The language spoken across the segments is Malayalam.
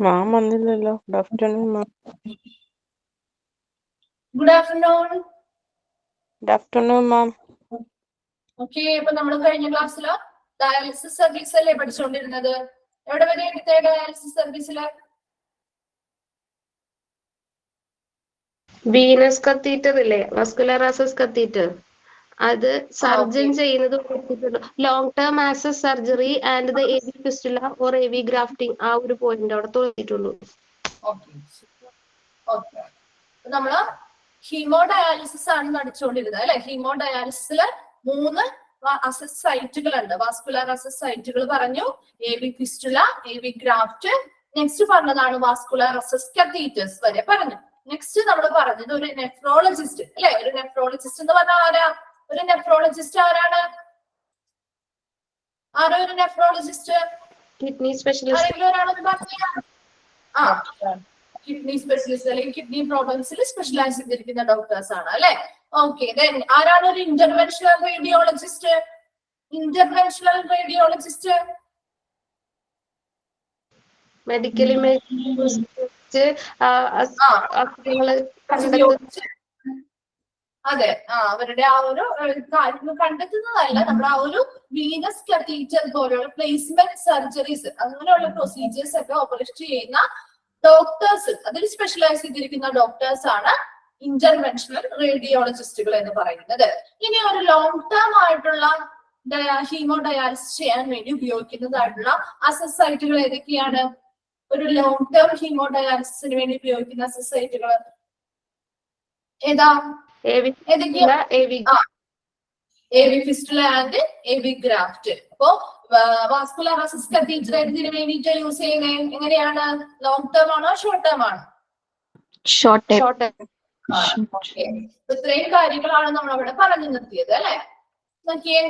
മാം വന്നില്ലല്ലോ. ഗുഡ് ആഫ്റ്റർനൂൺ മാം. Good afternoon. ഗുഡ് ആഫ്റ്റർനൂൺ മാം. ഓക്കെ, ഇപ്പൊ നമ്മൾ കഴിഞ്ഞ ക്ലാസ്സിൽ ഡയാലിസിസ് സർവീസ് അല്ലേ പഠിച്ചുകൊണ്ടിരുന്നത്? എവിടെ വരെ എടുത്തേ ഡയാലിസിസ് സർവീസില്? വീനസ് കത്തീറ്റർ ഇല്ലേ, മസ്കുലർ ആക്സസ് കത്തീറ്റർ, അത് സർജൻ ചെയ്യുന്നത് long term access surgery and the AV fistula or AV grafting, ആ ഒരു പോയിന്റ് അവിടെ തോന്നിയിട്ടുള്ളൂ. നമ്മള് ഹീമോ ഡയാലിസിസ് ആണ് പഠിച്ചുകൊണ്ടിരുന്നത് അല്ലെ. ഹീമോ ഡയാലിസിസില് 3 അസസ് സൈറ്റുകൾ ഉണ്ട്. വാസ്കുലർ അസസ് സൈറ്റുകൾ പറഞ്ഞു, AV fistula, AV graft, next പറഞ്ഞതാണ് വാസ്കുലർ അസസ് കത്തീറ്റേഴ്സ് വരെ പറഞ്ഞു. നെക്സ്റ്റ് നമ്മൾ പറഞ്ഞത് ഒരു നെഫ്രോളജിസ്റ്റ് അല്ലെ. ഒരു നെഫ്രോളജിസ്റ്റ് എന്ന് പറഞ്ഞാൽ ആരാ? ഒരു നെഫ്രോളജിസ്റ്റ് ആരാണ്? ആരോ ഒരു നെഫ്രോളജിസ്റ്റ്? Kidney specialist. ആരെങ്കിലും ഒരാളൊന്ന് പറഞ്ഞാ? കിഡ്നി സ്പെഷ്യലിസ്റ്റ് അല്ലെങ്കിൽ കിഡ്നി പ്രോബ്ലംസിൽ സ്പെഷ്യലൈസ് ചെയ്തിരിക്കുന്ന ഡോക്ടേഴ്സ് ആണ് അല്ലെ. ഓക്കെ, ദെൻ ആരാണ് ഒരു interventional radiologist? Interventional radiologist medically അതെ, അവരുടെ ആ ഒരു കാര്യം കണ്ടെത്തുന്നതല്ല, നമ്മൾ ആ ഒരു വീനസ് കത്തീറ്റർ പോലെയുള്ള പ്ലേസ്മെന്റ് സർജറീസ് അങ്ങനെയുള്ള പ്രൊസീജിയേഴ്സ് ഒക്കെ ഓപ്പറേറ്റ് ചെയ്യുന്ന ഡോക്ടേഴ്സ്, അതിൽ സ്പെഷ്യലൈസ് ചെയ്തിരിക്കുന്ന ഡോക്ടേഴ്സ് ആണ് ഇന്റർവെൻഷണൽ റേഡിയോളജിസ്റ്റുകൾ എന്ന് പറയുന്നത്. ഇനി ഒരു ലോങ് ടേം ആയിട്ടുള്ള ഹീമോ ഡയാലിസിസ് ചെയ്യാൻ വേണ്ടി ഉപയോഗിക്കുന്നതായിട്ടുള്ള അസസ് സൈറ്റുകൾ ഏതൊക്കെയാണ്? ഒരു ലോങ് ടേം ഹീമോ ഡയാലിസിസിന് വേണ്ടി ഉപയോഗിക്കുന്ന അസസ് സൈറ്റുകൾ ഏതാ? AV fistula and AV graft. അപ്പോ വാസ്കുലർ അസസ് കത്തീറ്റർ ഇതിന് വേണ്ടിയിട്ട് യൂസ് ചെയ്യുന്നത് എങ്ങനെയാണ്? ലോങ് ടേം ആണോ ഷോർട്ട് ടേം ആണോ? Short term. ഇത്രയും കാര്യങ്ങളാണ് നമ്മൾ അവിടെ പറഞ്ഞു നിർത്തിയത് അല്ലെ. നോക്കിയേ,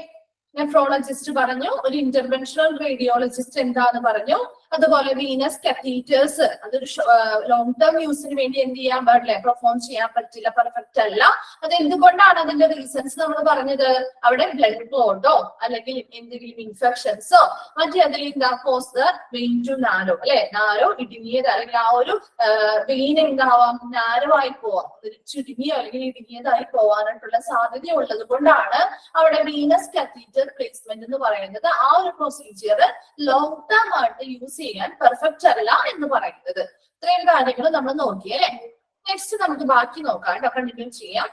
നെഫ്രോളജിസ്റ്റ് പറഞ്ഞു, ഒരു ഇന്റർവെൻഷണൽ റേഡിയോളജിസ്റ്റ് എന്താന്ന് പറഞ്ഞു, അതുപോലെ വീനസ് കത്തീറ്റേഴ്സ് അതൊരു ലോങ് ടേം യൂസിന് വേണ്ടി എന്ത് ചെയ്യാൻ പാടില്ല, പെർഫോം ചെയ്യാൻ പറ്റില്ല, പെർഫെക്റ്റ് അല്ല. അത് എന്തുകൊണ്ടാണ്? അതിന്റെ റീസൺസ് നമ്മൾ പറഞ്ഞത്. അവിടെ ബ്ലഡ് ക്ലോട്ടോ അല്ലെങ്കിൽ എന്തെങ്കിലും ഇൻഫെക്ഷൻസോ മറ്റേ അതിൽ എന്താ കോസ് വെയിൻ ടു നാരോ അല്ലെ, നാരോ ഇടുങ്ങിയത് അല്ലെങ്കിൽ ആ ഒരു വെയിൻ എന്താവാം, നാരോ ആയി പോവാം, ചുരുങ്ങിയോ അല്ലെങ്കിൽ ഇടുങ്ങിയതായി പോവാനായിട്ടുള്ള സാധ്യത ഉള്ളത് കൊണ്ടാണ് അവിടെ വീനസ് കത്തീറ്റർ പ്ലേസ്മെന്റ് എന്ന് പറയുന്നത് ആ ഒരു പ്രൊസീജിയർ ലോങ് ടേം ആയിട്ട് യൂസ് ചെയ്യാൻ പെർഫെക്റ്റ് അല്ല എന്ന് പറയുന്നത്. ഇത്രയും കാര്യങ്ങൾ നമ്മൾ നോക്കിയല്ലേ. നെക്സ്റ്റ് നമുക്ക് ബാക്കി നോക്കാം കേട്ടോ, കണ്ടിന്യൂ ചെയ്യാം.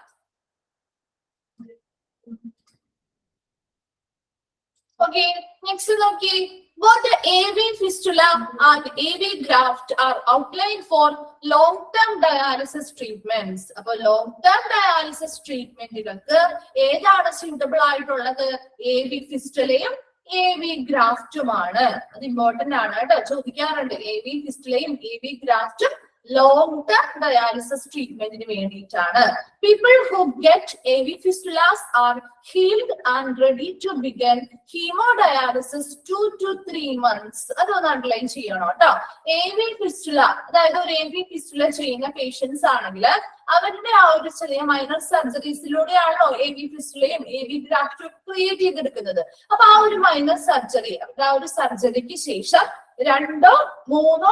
ഓക്കെ, നെക്സ്റ്റ് നോക്കി. Both the AV fistula and AV graft are outlined for long-term dialysis treatments. അപ്പോൾ long-term dialysis treatmentകൾക്ക് ഏതാണ് suitable ആയിട്ടുള്ളത്? AV ഫിസ്റ്റുലയും AV ഗ്രാഫ്റ്റുമാണ്. അത് ഇമ്പോർട്ടന്റ് ആണ് കേട്ടോ, ചോദിക്കാറുണ്ട്. AV ഫിസ്റ്റുലയും AV ഗ്രാഫ്റ്റും ലോങ് ടേം ഡയാലിസിസ് ട്രീറ്റ്മെന്റിന് വേണ്ടിയിട്ടാണ്. People who get AV fistulas are healed and ready to begin hemodialysis 2 to 3 months. അതൊന്ന് അണ്ടർലൈൻ ചെയ്യണം കേട്ടോ. AV ഫിസ്റ്റുല, അതായത് ഒരു AV ഫിസ്റ്റുല ചെയ്യുന്ന പേഷ്യൻസ് ആണെങ്കിൽ അവരുടെ ആ ഒരു ചെറിയ മൈനർ സർജറീസിലൂടെയാണോ AV ഫിസ്റ്റുലയും AV ഗ്രാഫ്റ്റും ക്രിയേറ്റ് ചെയ്തെടുക്കുന്നത്. അപ്പൊ ആ ഒരു മൈനർ സർജറി, ആ ഒരു സർജറിക്ക് ശേഷം 2 3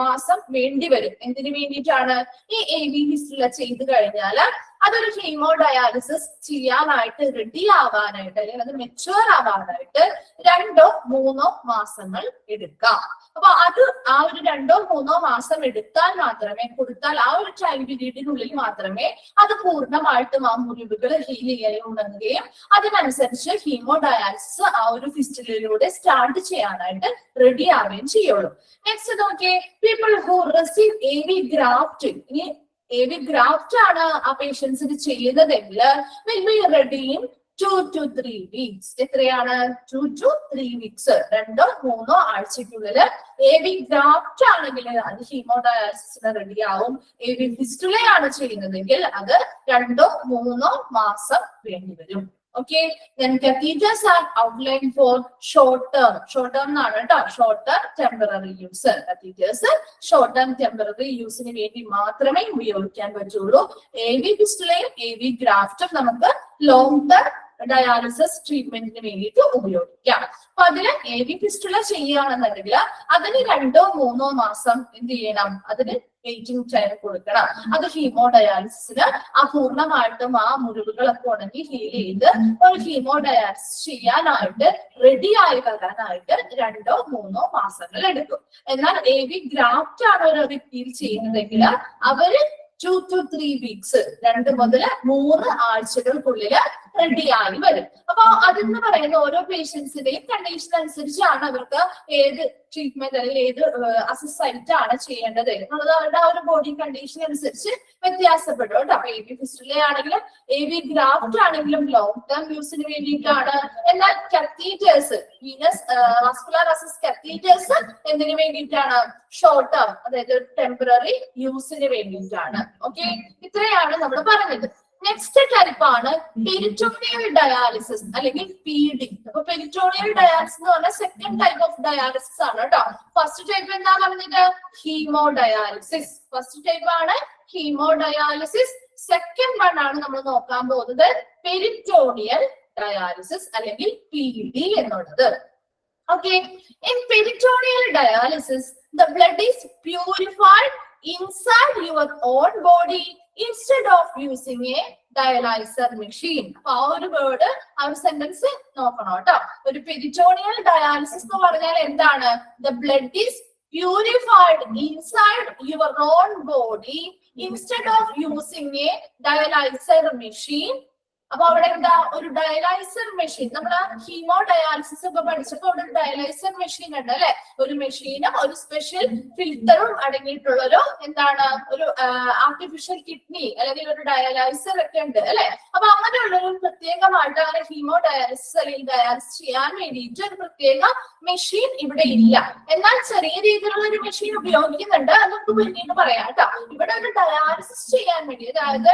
മാസം വേണ്ടി വരും. എന്തിനു വേണ്ടിയിട്ടാണ്? ഈ AV ഫിസ്റ്റുല ചെയ്ത് കഴിഞ്ഞാൽ അതൊരു ഹീമോ ഡയാലിസിസ് ചെയ്യാനായിട്ട് റെഡി ആവാനായിട്ട് അല്ലെങ്കിൽ അത് മെച്ചുവർ ആവാനായിട്ട് 2 3 മാസങ്ങൾ എടുക്കാം. അപ്പൊ അത് ആ ഒരു 2 3 മാസം എടുത്താൽ മാത്രമേ, കൊടുത്താൽ ആ ഒരു ടൈം പീരീഡിനുള്ളിൽ മാത്രമേ അത് പൂർണ്ണമായിട്ടും ആ മുറിവുകൾ ഹീൽ ചെയ്യുകയും ഉണങ്ങുകയും അതിനനുസരിച്ച് ഹീമോ ഡയാലിസിസ് ആ ഒരു ഫിസ്റ്റുലയിലൂടെ സ്റ്റാർട്ട് ചെയ്യാനായിട്ട് റെഡി ആവുകയും ചെയ്യുള്ളൂ. നെക്സ്റ്റ് നോക്കിയേ, people who receive AV graft. ഇനി AV ഗ്രാഫ്റ്റ് ആണ് ആ പേഷ്യൻസിന് ചെയ്യുന്നതെങ്കിൽ will be ready in 2 to 3 weeks. എത്രയാണ്? 2 to 3 weeks. 2 3 ആഴ്ചക്കുള്ളിൽ AV ഗ്രാഫ്റ്റ് ആണെങ്കിൽ അത് ഹീമോ ഡയാലിസിസിന് റെഡി ആവും. AV ഫിസ്റ്റുലയാണ് ചെയ്യുന്നതെങ്കിൽ അത് 2 3 മാസം വേണ്ടി വരും. Okay, then catheters are outlined for short term. Short term എന്നാണ് കേട്ടോ, short term temporary use. catheters short term temporary യൂസിന് വേണ്ടി മാത്രമേ ഉപയോഗിക്കാൻ പറ്റുള്ളൂ. AV ഫിസ്റ്റുലയും AV ഗ്രാഫ്റ്റും നമുക്ക് ലോങ് ടേം ഡയാലിസിസ് ട്രീറ്റ്മെന്റിന് വേണ്ടിയിട്ട് ഉപയോഗിക്കാം. അപ്പൊ അതിന് AV ഫിസ്റ്റുല ചെയ്യുകയാണെന്നുണ്ടെങ്കിൽ അതിന് 2-3 മാസം എന്ത് ചെയ്യണം, അതിന് വെയിറ്റിംഗ് ടൈം കൊടുക്കണം. അത് ഹീമോഡയാലിസിന് പൂർണ്ണമായിട്ടും ആ മുറിവുകളൊക്കെ ഉണങ്ങി ഹീൽ ചെയ്ത് ഒരു ഹീമോഡയാലിസിസ് ചെയ്യാനായിട്ട് റെഡി ആയി വരാനായിട്ട് 2-3 മാസങ്ങൾ എടുക്കും. എന്നാൽ AV ഗ്രാഫ്റ്റ് ആണ് ഒരു വ്യക്തിയിൽ ചെയ്യുന്നതെങ്കിൽ അവര് 2 to 3 weeks 2 മുതൽ 3 ആഴ്ചകൾക്കുള്ളിൽ റെഡിയായി വരും. അപ്പൊ അതെന്ന് പറയുന്ന ഓരോ പേഷ്യൻസിന്റെയും കണ്ടീഷൻ അനുസരിച്ചാണ് അവർക്ക് ഏത് ട്രീറ്റ്മെന്റ് അല്ലെങ്കിൽ ഏത് അസൈറ്റ് ആണ് ചെയ്യേണ്ടത് എന്നുള്ളത് അവരുടെ ആ ഒരു ബോഡി കണ്ടീഷൻ അനുസരിച്ച് വ്യത്യാസപ്പെടും കേട്ടോ. അപ്പൊ AV ഫിസ്റ്റുല ആണെങ്കിലും AV ഗ്രാഫ്റ്റ് ആണെങ്കിലും ലോങ് ടേം യൂസിന് വേണ്ടിയിട്ടാണ്. എന്നാൽ catheters, venous vascular access catheters എന്തിനു വേണ്ടിയിട്ടാണ്? ഷോർട്ട് ടേം, അതായത് ടെമ്പററി യൂസിന് വേണ്ടിയിട്ടാണ്. ഓക്കെ, ഇത്രയാണ് നമ്മൾ പറഞ്ഞത്. നെക്സ്റ്റ് ടൈപ്പ് ആണ് പെരിറ്റോണിയൽ ഡയാലിസിസ് അല്ലെങ്കിൽ PD. അപ്പൊ പെരിറ്റോണിയൽ ഡയാലിസിസ് എന്ന് പറഞ്ഞാൽ സെക്കൻഡ് ടൈപ്പ് ഓഫ് ഡയാലിസിസ് ആണ് കേട്ടോ. ഫസ്റ്റ് ടൈപ്പ് എന്താ പറഞ്ഞത്? ഹീമോഡയാലിസിസ്. ഫസ്റ്റ് ടൈപ്പ് ആണ് ഹീമോഡയാലിസിസ്. സെക്കൻഡ് വൺ ആണ് നമ്മൾ നോക്കാൻ പോകുന്നത് പെരിറ്റോണിയൽ ഡയാലിസിസ് അല്ലെങ്കിൽ PD എന്നുള്ളത്. Okay, in peritoneal dialysis, the blood is purified inside your own body instead of using a dialyzer machine. അപ്പൊ ആ ഒരു വേർഡ്, ആ ഒരു സെന്റൻസ് നോക്കണം കേട്ടോ. ഒരു പെരിറ്റോണിയൽ ഡയാലിസിസ് എന്ന് പറഞ്ഞാൽ എന്താണ്? The blood is purified inside your own body instead of using a dialyzer machine. അപ്പൊ അവിടെ എന്താ? ഒരു ഡയലൈസർ മെഷീൻ. നമ്മൾ ഹീമോ ഡയാലിസിസ് ഒക്കെ പഠിച്ചപ്പോ അവിടെ ഒരു ഡയലൈസർ മെഷീൻ ഉണ്ട് അല്ലെ? ഒരു മെഷീനും ഒരു സ്പെഷ്യൽ ഫിൽറ്ററും അടങ്ങിയിട്ടുള്ള ഒരു എന്താണ്, ഒരു ആർട്ടിഫിഷ്യൽ കിഡ്നി അല്ലെങ്കിൽ ഒരു ഡയലൈസർ ഒക്കെ ഉണ്ട് അല്ലെ? അപ്പൊ അങ്ങനെയുള്ള ഒരു പ്രത്യേകമായിട്ട് അങ്ങനെ ഹീമോ ഡയാലിസിസ് അല്ലെങ്കിൽ ഡയാലിസിസ് ചെയ്യാൻ വേണ്ടിയിട്ട് ഒരു പ്രത്യേക മെഷീൻ ഇവിടെ ഇല്ല. എന്നാൽ ചെറിയ രീതിയിലുള്ള ഒരു മെഷീൻ ഉപയോഗിക്കുന്നുണ്ട്, അത് നമുക്ക് പിന്നീട് പറയാം കേട്ടോ. ഇവിടെ ഒരു ഡയാലിസിസ് ചെയ്യാൻ വേണ്ടി, അതായത്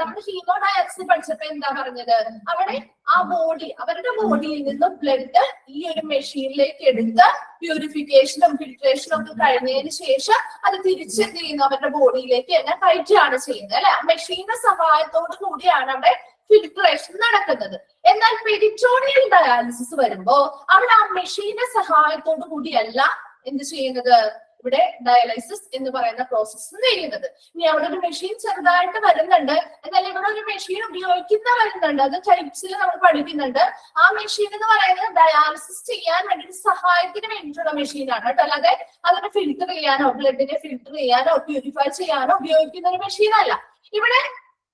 നമ്മൾ ഹീമോ ഡയാലിസിസ് പഠിച്ചപ്പോ എന്താ പറഞ്ഞത്? അവിടെ ആ ബോഡി, അവരുടെ ബോഡിയിൽ നിന്നും ബ്ലഡ് ഈ ഒരു മെഷീനിലേക്ക് എടുത്ത് പ്യൂരിഫിക്കേഷനും ഫിൽട്രേഷനും ഒക്കെ കഴിഞ്ഞതിന് ശേഷം അത് തിരിച്ചെന്ത് ചെയ്യുന്നു? അവരുടെ ബോഡിയിലേക്ക് തന്നെ കയറ്റുകയാണ് ചെയ്യുന്നത് അല്ലെ? മെഷീന്റെ സഹായത്തോടു കൂടിയാണ് അവിടെ ഫിൽട്രേഷൻ നടക്കുന്നത്. എന്നാൽ പെരിറ്റോണിയൽ ഡയാലിസിസ് വരുമ്പോ അവിടെ ആ മെഷീന്റെ സഹായത്തോടു കൂടിയല്ല എന്ത് ചെയ്യുന്നത്? ഇവിടെ ഡയാലിസിസ് എന്ന് പറയുന്ന പ്രോസസ്സ് ചെയ്യുന്നത്. ഇനി അവിടെ ഒരു മെഷീൻ ചെറുതായിട്ട് വരുന്നുണ്ട്, എന്നാൽ ഇവിടെ ഒരു മെഷീൻ ഉപയോഗിക്കുന്ന വരുന്നുണ്ട്. അത് ടൈപ്സിൽ നമ്മൾ പഠിക്കുന്നുണ്ട്. ആ മെഷീൻ എന്ന് പറയുന്നത് ഡയാലിസിസ് ചെയ്യാൻ വേണ്ടി സഹായത്തിന് വേണ്ടിയിട്ടുള്ള മെഷീനാണ് കേട്ടോ. അല്ലാതെ അതിനെ ഫിൽറ്റർ ചെയ്യാനോ ബ്ലഡിനെ ഫിൽറ്റർ ചെയ്യാനോ പ്യൂരിഫൈ ചെയ്യാനോ ഉപയോഗിക്കുന്ന ഒരു മെഷീനല്ല. ഇവിടെ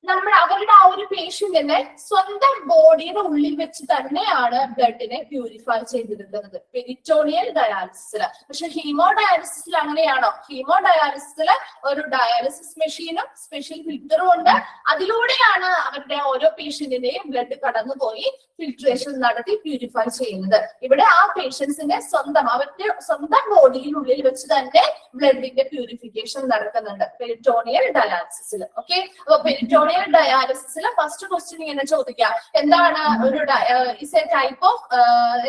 നമ്മൾ അവരുടെ ആ ഒരു പേഷ്യന്റിനെ സ്വന്തം ബോഡിയുടെ ഉള്ളിൽ വെച്ച് തന്നെയാണ് ബ്ലഡിനെ പ്യൂരിഫൈ ചെയ്തെടുക്കുന്നത് പെരിറ്റോണിയൽ ഡയാലിസിസില്. പക്ഷെ ഹീമോ ഡയാലിസിസിൽ അങ്ങനെയാണോ? ഹീമോ ഡയാലിസിസില് ഒരു ഡയാലിസിസ് മെഷീനും സ്പെഷ്യൽ ഫിൽറ്ററും ഉണ്ട്. അതിലൂടെയാണ് അവരുടെ ഓരോ പേഷ്യന്റിന്റെയും ബ്ലഡ് കടന്നുപോയി ഫിൽട്രേഷൻ നടത്തി പ്യൂരിഫൈ ചെയ്യുന്നത്. ഇവിടെ ആ പേഷ്യൻസിന്റെ അവരുടെ സ്വന്തം ബോഡിയിലുള്ളിൽ വെച്ച് തന്നെ ബ്ലഡിന്റെ പ്യൂരിഫിക്കേഷൻ നടക്കുന്നുണ്ട് പെരിറ്റോണിയൽ ഡയാലിസിസിൽ. ഓക്കെ, അപ്പൊ പെരിറ്റോണിയൽ ഡയാലിസിസിൽ ഫസ്റ്റ് ക്വസ്റ്റ്യൻ ഇങ്ങനെ ചോദിക്കാം, എന്താണ് ഒരു ഇസ് എ ടൈപ്പ് ഓഫ്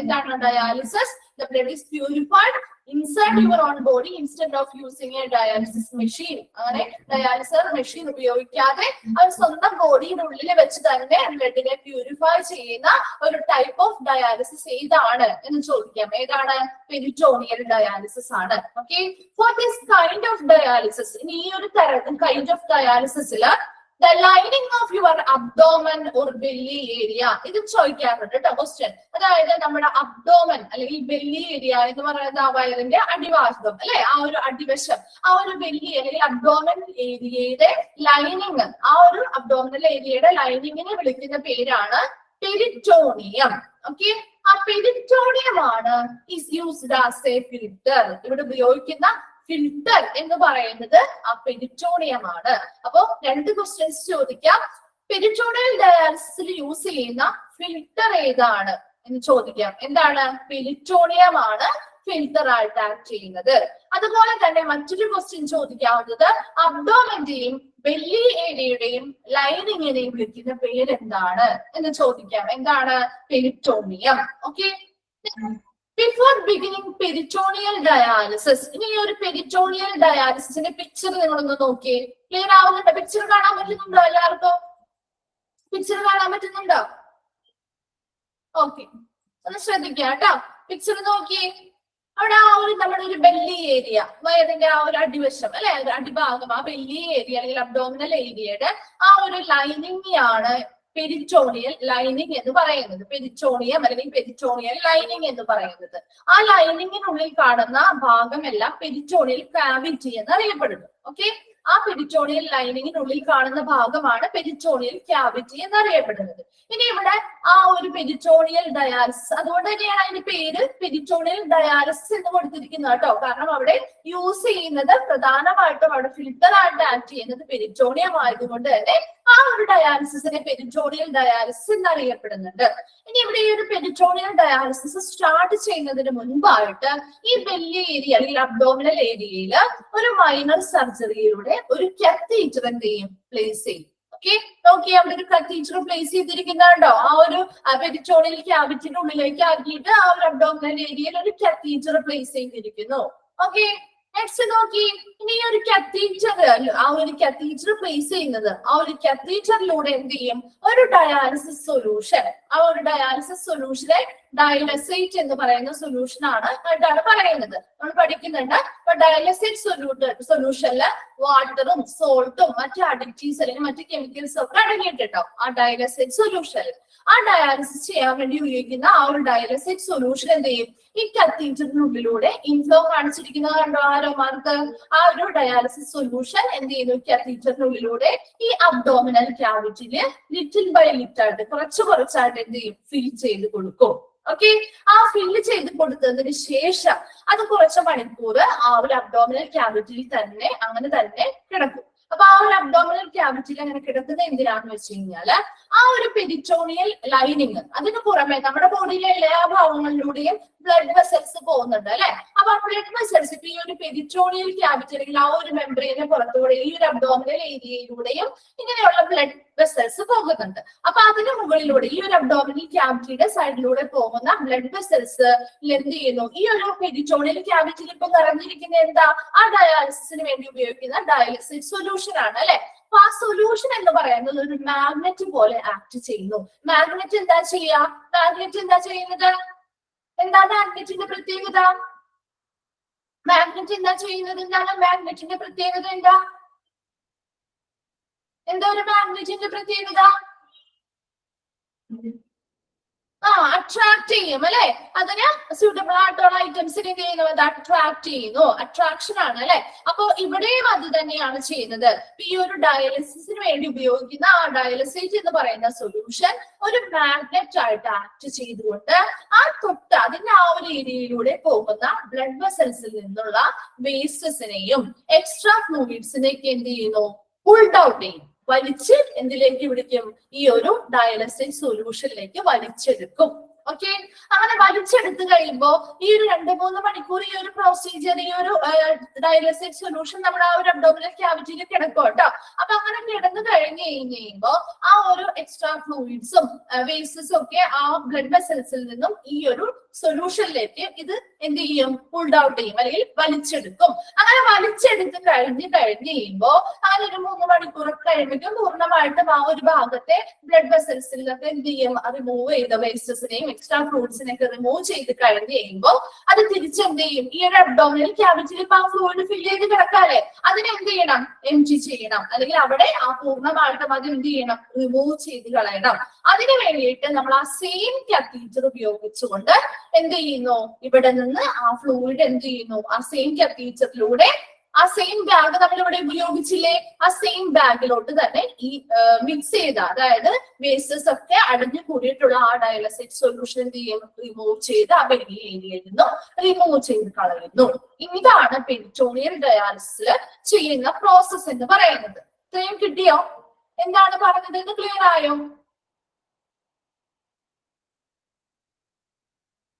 എന്താണ് dialysis? The blood is purified inside your own body instead of using a dialysis machine. അങ്ങനെ ഡയാലിസർ മെഷീൻ ഉപയോഗിക്കാതെ അത് സ്വന്തം ബോഡിയുടെ ഉള്ളിൽ വെച്ച് തന്നെ ബ്ലഡിനെ പ്യൂരിഫൈ ചെയ്യുന്ന ഒരു ടൈപ്പ് ഓഫ് ഡയാലിസിസ് ഏതാണ് എന്ന് ചോദിക്കാം. ഏതാണ്? പെരിറ്റോണിയൽ ഡയാലിസിസ് ആണ്. Okay, for this kind of dialysis, ഇനി ഈ ഒരു കൈൻഡ് ഓഫ് ഡയാലിസിസില് the lining of your abdomen or belly area, ഇത് ചോദിക്കാറുണ്ട് കേട്ടോ ക്വസ്റ്റ്യൻ. അതായത് നമ്മുടെ അബ്ഡോമൻ അല്ലെങ്കിൽ ബെല്ലി ഏരിയ എന്ന് പറയുന്നത് ആ വയറിന്റെ അടിഭാഗം അല്ലെ? ആ ഒരു അടിവശം, ആ ഒരു ബെല്ലി അല്ലെങ്കിൽ അബ്ഡോമൻ ഏരിയയുടെ ലൈനിങ്, ആ ഒരു അബ്ഡോമിനൽ ഏരിയയുടെ ലൈനിങ്ങിനെ വിളിക്കുന്ന പേരാണ് പെരിറ്റോണിയം. ഓക്കെ, ആ പെരിറ്റോണിയം ആണ് is used as a filter. ഇവിടെ ഉപയോഗിക്കുന്ന ഫിൽറ്റർ എന്ന് പറയുന്നത് ആ പെരിറ്റോണിയമാണ്. അപ്പൊ 2 ക്വസ്റ്റ്യൻസ് ചോദിക്കാം. പെരിറ്റോണിയൽ ഡയാലിസിസിൽ യൂസ് ചെയ്യുന്ന ഫിൽറ്റർ ഏതാണ് എന്ന് ചോദിക്കാം. എന്താണ്? പെരിറ്റോണിയം ആണ് ഫിൽറ്റർ ആയിട്ട് ആക്ട് ചെയ്യുന്നത്. അതുപോലെ തന്നെ മറ്റൊരു ക്വസ്റ്റ്യൻ ചോദിക്കാവുന്നത് അബ്ഡോമന്റെയും ബെല്ലി ഏരിയയുടെയും ലൈനിങ്ങിനെയും വിളിക്കുന്ന പേരെന്താണ് എന്ന് ചോദിക്കാം. എന്താണ്? Peritoneum. Okay, before beginning peritoneal dialysis, ഇനി ഒരു പെരിറ്റോണിയൽ ഡയാലിസിന്റെ പിക്ചർ നിങ്ങളൊന്ന് നോക്കിയേ. ക്ലിയർ ആവുന്നുണ്ടോ? പിക്ചർ കാണാൻ പറ്റുന്നുണ്ടോ? എല്ലാവർക്കും പിക്ചർ കാണാൻ പറ്റുന്നുണ്ടോ? ഓക്കെ, ഒന്ന് ശ്രദ്ധിക്കുക കേട്ടോ. പിക്ചർ നോക്കിയേ. അവിടെ ആ ഒരു നമ്മുടെ ഒരു ബെല്ലി ഏരിയ, വയറിന്റെ ആ ഒരു അടിവശം അല്ലെ, അടിഭാഗം, ആ ബെല്ലി ഏരിയ അല്ലെങ്കിൽ അബ്ഡോമിനൽ ഏരിയയുടെ ആ ഒരു ലൈനിങ് ആണ് പെരിറ്റോണിയൽ ലൈനിങ് എന്ന് പറയുന്നത്. പെരിറ്റോണിയം അല്ലെങ്കിൽ പെരിറ്റോണിയൽ ലൈനിങ് എന്ന് പറയുന്നത്. ആ ലൈനിങ്ങിനുള്ളിൽ കാണുന്ന ഭാഗമെല്ലാം പെരിറ്റോണിയൽ കാവിറ്റി എന്ന് അറിയപ്പെടുന്നു. ഓക്കെ, ആ പെരിറ്റോണിയൽ ലൈനിങ്ങിനുള്ളിൽ കാണുന്ന ഭാഗമാണ് പെരിറ്റോണിയൽ ക്യാവിറ്റി എന്നറിയപ്പെടുന്നത്. ഇനി ഇവിടെ ആ ഒരു പെരിറ്റോണിയൽ ഡയാലിസിസ്, അതുകൊണ്ട് തന്നെയാണ് അതിന്റെ പേര് പെരിറ്റോണിയൽ ഡയാലിസിസ് എന്ന് കൊടുത്തിരിക്കുന്നത് കേട്ടോ. കാരണം അവിടെ യൂസ് ചെയ്യുന്നത് പ്രധാനമായിട്ടും അവിടെ ഫിൽട്ടർ ആയിട്ട് ആക്ട് ചെയ്യുന്നത് പെരിറ്റോണിയം ആയതുകൊണ്ട് തന്നെ ആ ഒരു ഡയാലിസിസിനെ പെരിറ്റോണിയൽ ഡയാലിസിസ് എന്നറിയപ്പെടുന്നുണ്ട്. ഇനി ഇവിടെ ഈ ഒരു പെരിറ്റോണിയൽ ഡയാലിസിസ് സ്റ്റാർട്ട് ചെയ്യുന്നതിന് മുൻപായിട്ട് ഈ ബെല്ലി ഏരിയ അല്ലെങ്കിൽ അബ്ഡോമിനൽ ഏരിയയിൽ ഒരു മൈനർ സർജറിയിലൂടെ ഒരു കത്തീറ്റർ എന്ത് ചെയ്യും, പ്ലേസ് ചെയ്യും. ഓക്കെ, നോക്കി അവിടെ ഒരു കത്തീറ്റർ പ്ലേസ് ചെയ്തിരിക്കുന്നുണ്ടോ? ആ ഒരു പെരിറ്റോണിയൽ ക്യാവിറ്റിന്റെ ഉള്ളിലേക്ക് ആക്കിയിട്ട് ആ ഒരു അബ്ഡോമിനൽ ഏരിയയിൽ ഒരു കത്തീറ്റർ പ്ലേസ് ചെയ്തിരിക്കുന്നു. ഓക്കെ, നെക്സ്റ്റ് നോക്കി. ഇനി ഈ ഒരു കത്തീറ്റർ, ആ ഒരു കത്തീറ്റർ പ്ലേസ് ചെയ്യുന്നത്, ആ ഒരു കത്തീറ്ററിലൂടെ എന്ത് ചെയ്യും, ഒരു ഡയാലിസിസ് സൊല്യൂഷൻ, ആ ഒരു ഡയാലിസിസ് സൊല്യൂഷനെ ഡയലസൈറ്റ് എന്ന് പറയുന്ന സൊല്യൂഷൻ ആയിട്ടാണ് പറയുന്നത്. നമ്മൾ പഠിക്കുന്നുണ്ട്. അപ്പൊ ഡയലസൈറ്റ് സൊല്യൂഷനില് വാട്ടറും സോൾട്ടും മറ്റു അഡിക്റ്റീവ്സ് അല്ലെങ്കിൽ മറ്റു കെമിക്കൽസും ഒക്കെ അടങ്ങിയിട്ടുണ്ടാവും ആ ഡയലസൈറ്റ് സൊല്യൂഷനിൽ. ആ ഡയാലിസിസ് ചെയ്യാൻ വേണ്ടി ഉപയോഗിക്കുന്ന ആ ഒരു ഡയലസൈറ്റ് സൊല്യൂഷൻ എന്ത് ചെയ്യും, ഈ കത്തീറ്ററിനുള്ളിലൂടെ ഇൻഫ്ലോ കാണിച്ചിരിക്കുന്നത് കണ്ടോ ആരോമാർക്ക്? ആ ഒരു ഡയാലിസിസ് സൊല്യൂഷൻ എന്ത് ചെയ്യുന്നു, കത്തീറ്ററിനുള്ളിലൂടെ ഈ അബ്ഡോമിനൽ ക്യാവിറ്റിയില് ലിറ്റിൽ ബൈ ലിറ്റിൽ ആയിട്ട് കുറച്ചായിട്ട് എന്ത് ചെയ്യും, ഫിൽ ചെയ്ത് കൊടുക്കും. ഓക്കെ, ആ ഫില്ല് ചെയ്ത് കൊടുത്തതിന് ശേഷം അത് കുറച്ച് മണിക്കൂർ ആ ഒരു അബ്ഡോമിനൽ ക്യാവിറ്റിയിൽ തന്നെ അങ്ങനെ തന്നെ കിടക്കും. അപ്പൊ ആ ഒരു അബ്ഡോമിനൽ ക്യാവിറ്റിയിൽ അങ്ങനെ കിടക്കുന്നത് എന്തിനാണെന്ന് വെച്ച് കഴിഞ്ഞാല് ആ ഒരു പെരിറ്റോണിയൽ ലൈനിങ്, അതിന് പുറമെ നമ്മുടെ ബോഡിയിലെ എല്ലാ ഭാഗങ്ങളിലൂടെയും ബ്ലഡ് വെസൽസ് പോകുന്നുണ്ട് അല്ലെ. അപ്പൊ ആ ബ്ലഡ് വെസൽസ് ഇപ്പൊ ഈ ഒരു പെരിറ്റോണിയൽ ക്യാവിറ്റി അല്ലെങ്കിൽ ആ ഒരു മെംബ്രെയിന് പുറത്തുകൂടെ ഈ ഒരു അബ്ഡോമിനൽ ഏരിയയിലൂടെയും ഇങ്ങനെയുള്ള ബ്ലഡ് വെസൽസ് പോകുന്നുണ്ട്. അപ്പൊ അതിന് മുകളിലൂടെ ഈ ഒരു അബ്ഡോമിനൽ ക്യാവിറ്റിയുടെ സൈഡിലൂടെ പോകുന്ന ബ്ലഡ് വെസൽസ് എന്ത് ചെയ്യുന്നു, ഈ ഒരു പെരിറ്റോണിയൽ ക്യാവിറ്റിയിൽ ഇപ്പൊ നിറഞ്ഞിരിക്കുന്ന എന്താ, ആ ഡയാലിസിസിന് വേണ്ടി ഉപയോഗിക്കുന്ന ഡയാലിസിസ് സൊല്യൂഷൻ ആണ് അല്ലെ. അപ്പൊ ആ സൊല്യൂഷൻ എന്ന് പറയുന്നത് ഒരു മാഗ്നറ്റ് പോലെ ആക്ട് ചെയ്യുന്നു. മാഗ്നറ്റ് എന്താ ചെയ്യുക, മാഗ്നറ്റ് എന്താ ചെയ്യുന്നത്, എന്താ മാഗ്നറ്റിന്റെ പ്രത്യേകത? മാഗ്നറ്റ് എന്താ ചെയ്യുന്നത്, എന്താണ് മാഗ്നറ്റിന്റെ പ്രത്യേകത? എന്താ ഒരു മാഗ്നറ്റിന്റെ പ്രത്യേകത? അട്രാക്ട് ചെയ്യും അല്ലെ. അതിന് സ്യൂട്ടബിൾ ആയിട്ടുള്ള ഐറ്റംസിനെ എന്ത് ചെയ്യുന്നു, അത് അട്രാക്ട് ചെയ്യുന്നു, അട്രാക്ഷൻ ആണ് അല്ലെ. അപ്പൊ ഇവിടെയും അത് തന്നെയാണ് ചെയ്യുന്നത്. ഈ ഒരു ഡയാലിസിസിന് വേണ്ടി ഉപയോഗിക്കുന്ന ആ ഡയാലിസൈറ്റ് എന്ന് പറയുന്ന സൊല്യൂഷൻ ഒരു മാഗ്നറ്റ് ആയിട്ട് ആക്ട് ചെയ്തുകൊണ്ട് ആ അതിന്റെ ആ ഒരു ഏരിയയിലൂടെ പോകുന്ന ബ്ലഡ് വെസൽസിൽ നിന്നുള്ള വേസ്റ്റസിനെയും എക്സ്ട്രാ ഫ്ലൂയിഡ്സിനെയൊക്കെ എന്ത് ചെയ്യുന്നു, പുൾഡ് ഔട്ട് ചെയ്യും, വലിച്ച് എന്തിലേക്ക് വിളിക്കും, ഈ ഒരു ഡയാലിസിസ് സൊല്യൂഷനിലേക്ക് വലിച്ചെടുക്കും. ഓക്കെ, അങ്ങനെ വലിച്ചെടുത്ത് കഴിയുമ്പോ ഈ ഒരു 2-3 മണിക്കൂർ ഈ ഒരു പ്രൊസീജിയർ, ഈ ഒരു ഡയാലിസിസ് സൊല്യൂഷൻ നമ്മുടെ ആ ഒരു അബ്ഡോമിനൽ ക്യാവിറ്റിയിൽ കിടക്കും കേട്ടോ. അപ്പൊ അങ്ങനെ കിടന്ന് കഴിയുമ്പോ ആ ഒരു എക്സ്ട്രാ ഫ്ലൂയിഡ്സും വേസ്റ്റസും ഒക്കെ ആ ബ്ലഡ് വെസൽസിൽ നിന്നും ഈ ഒരു സൊല്യൂഷനിലേക്ക് ഇത് എന്ത് ചെയ്യും, പുൾഡ് ഔട്ട് ചെയ്യും അല്ലെങ്കിൽ വലിച്ചെടുക്കും. അങ്ങനെ വലിച്ചെടുത്ത് കഴിയുമ്പോ അങ്ങനെ ഒരു 3 മണിക്കൂറൊക്കെ കഴിയുമ്പോഴേക്കും പൂർണ്ണമായിട്ടും ആ ഒരു ഭാഗത്തെ ബ്ലഡ് വെസൽസിലൊക്കെ എന്ത് ചെയ്യും, റിമൂവ് ചെയ്ത വേസ്റ്റസിനെയും എക്സ്ട്രാ ഫ്ലൂയിഡ്സിനെയൊക്കെ റിമൂവ് ചെയ്ത് കഴിയുമ്പോൾ അത് തിരിച്ചെന്ത് ചെയ്യും, ഈ ഒരു അബ്ഡോമിനൽ ക്യാവിറ്റിയിൽ ഇപ്പൊ ആ ഫ്ലൂയിഡ് ഫില്ല് ചെയ്ത് കിടക്കാല്ലേ, അതിനെ എന്ത് ചെയ്യണം, എംപ്റ്റി ചെയ്യണം, അല്ലെങ്കിൽ അവിടെ ആ പൂർണ്ണമായിട്ടും അത് എന്ത് ചെയ്യണം, റിമൂവ് ചെയ്ത് കളയണം. അതിനു വേണ്ടിയിട്ട് നമ്മൾ ആ സെയിം കത്തീറ്റർ ഉപയോഗിച്ചുകൊണ്ട് എന്ത് ചെയ്യുന്നു, ഇവിടെ നിന്ന് ആ ഫ്ലൂയിഡ് എന്ത് ചെയ്യുന്നു, ആ സെയിം കത്തീറ്ററിലൂടെ ആ സെയിം ബാഗ് നമ്മൾ ഇവിടെ ഉപയോഗിച്ചില്ലേ, ആ സെയിം ബാഗിലോട്ട് തന്നെ ഈ മിക്സ് ചെയ്ത, അതായത് വേസ്റ്റസ് ഒക്കെ അടഞ്ഞു കൂടിയിട്ടുള്ള ആ ഡയാലിസിസ് സൊല്യൂഷൻ എന്ത് ചെയ്യും, റിമൂവ് ചെയ്ത് ആ ബെല്ലി ഏരിയയിൽ നിന്നും റിമൂവ് ചെയ്ത് കളയുന്നു. ഇതാണ് പെരിറ്റോണിയൽ ഡയാലിസിസിൽ ചെയ്യുന്ന പ്രോസസ് എന്ന് പറയുന്നത്. ഇത്രയും കിട്ടിയോ? എന്താണ് പറഞ്ഞത് എന്ന് ക്ലിയർ ആയോ?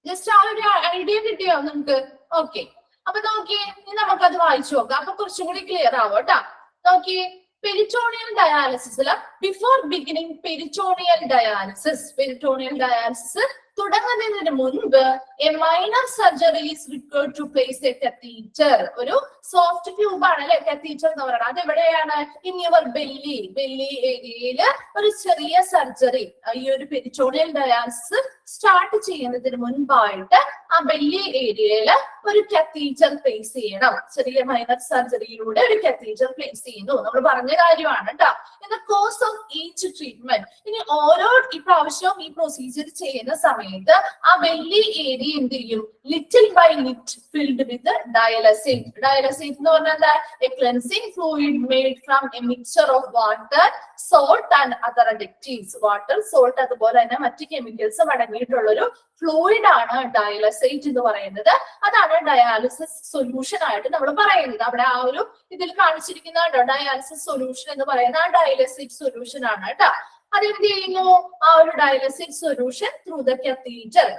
ജസ്റ്റ് ആ ഒരു ഐഡിയ കിട്ടിയോ നിങ്ങൾക്ക്? ഓക്കെ, അപ്പൊ നോക്കിയേ, ഇനി നമുക്കത് വായിച്ചു നോക്കാം. അപ്പൊ കുറച്ചും കൂടി ക്ലിയർ ആവും കേട്ടോ. നോക്കിയേ, പെരിറ്റോണിയൽ ഡയാലിസിസിൽ ബിഫോർ ബിഗിനിങ് പെരിറ്റോണിയൽ ഡയാലിസിസ് തുടങ്ങുന്നതിന് മുൻപ് a minor surgery is required to place a catheter. ഒരു സോഫ്റ്റ് ട്യൂബ് ആണ് അല്ലെ കത്തീറ്റർ എന്ന് പറയുന്നത്. അത് എവിടെയാണ്? ഇൻ യുവർ ബെല്ലി ഏരിയയിൽ ഒരു ചെറിയ സർജറി, ഈ ഒരു പെരിറ്റോണിയൽ ഡയാലിസിസ് സ്റ്റാർട്ട് ചെയ്യുന്നതിന് മുൻപായിട്ട് ആ ബെല്ലി ഏരിയയിൽ ഒരു കത്തീറ്റർ പ്ലേസ് ചെയ്യണം. ചെറിയ മൈനർ സർജറിയിലൂടെ ഒരു കത്തീറ്റർ പ്ലേസ് ചെയ്യുന്നു. നമ്മൾ പറഞ്ഞ കാര്യമാണ് കേട്ടോ. In the course of each treatment, ഇനി ഓരോ പ്രാവശ്യവും ഈ പ്രൊസീജിയർ ചെയ്യുന്ന സമയത്ത് ആ ബെല്ലി ഏരിയ എന്ത് ചെയ്യും? Little by little filled with dialysate. Dialysate എന്ന് പറഞ്ഞാൽ എന്താ? A cleansing fluid made from a mixture of water, salt and other additives. Water, salt അതുപോലെ തന്നെ മറ്റ് കെമിക്കൽസും അടങ്ങിയിട്ടുള്ള ഒരു ഫ്ലൂയിഡ് ആണ് ഡയലസേറ്റ് എന്ന് പറയുന്നത്. അതാണ് ഡയാലിസിസ് സൊല്യൂഷൻ ആയിട്ട് നമ്മൾ പറയുന്നത്. അവിടെ ആ ഒരു ഇതിൽ കാണിച്ചിരിക്കുന്ന ഡയാലിസിസ് സൊല്യൂഷൻ എന്ന് പറയുന്ന ആ ഡയലസേറ്റ് സൊല്യൂഷൻ ആണ് കേട്ടോ. അതെന്ത് ചെയ്യുന്നു? ആ ഒരു ഡയലസിസ് സൊല്യൂഷൻ ത്രൂ ദ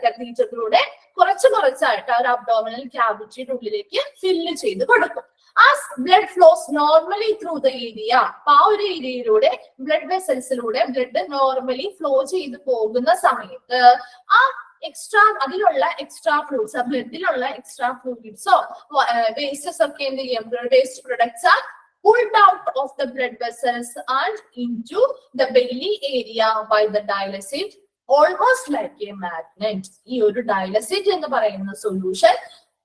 കത്തീറ്ററിലൂടെ കുറച്ചായിട്ട് ആ ഒരു അബ്ഡോമിനൽ ക്യാവിറ്റിയുടെ ഉള്ളിലേക്ക് ഫില്ല് ചെയ്ത് കൊടുക്കും. As blood flows normally through the area, അപ്പൊ ആ ഒരു ഏരിയയിലൂടെ ബ്ലഡ് വെസൽസിലൂടെ ബ്ലഡ് നോർമലി ഫ്ലോ ചെയ്ത് പോകുന്ന സമയത്ത് ആ അതിലുള്ള എക്സ്ട്രാ ഫ്ലൂയിഡ്സ്, ആ ബ്ലഡിലുള്ള എക്സ്ട്രാ ഫ്ലൂയിഡ്സോ വേസ്റ്റസ് ഒക്കെ എന്ത് ചെയ്യും? Waste products are pulled out of the blood vessels and into the belly area by the dialysate, almost like a magnet. ഈ ഒരു ഡയലസേറ്റ് എന്ന് പറയുന്ന സൊല്യൂഷൻ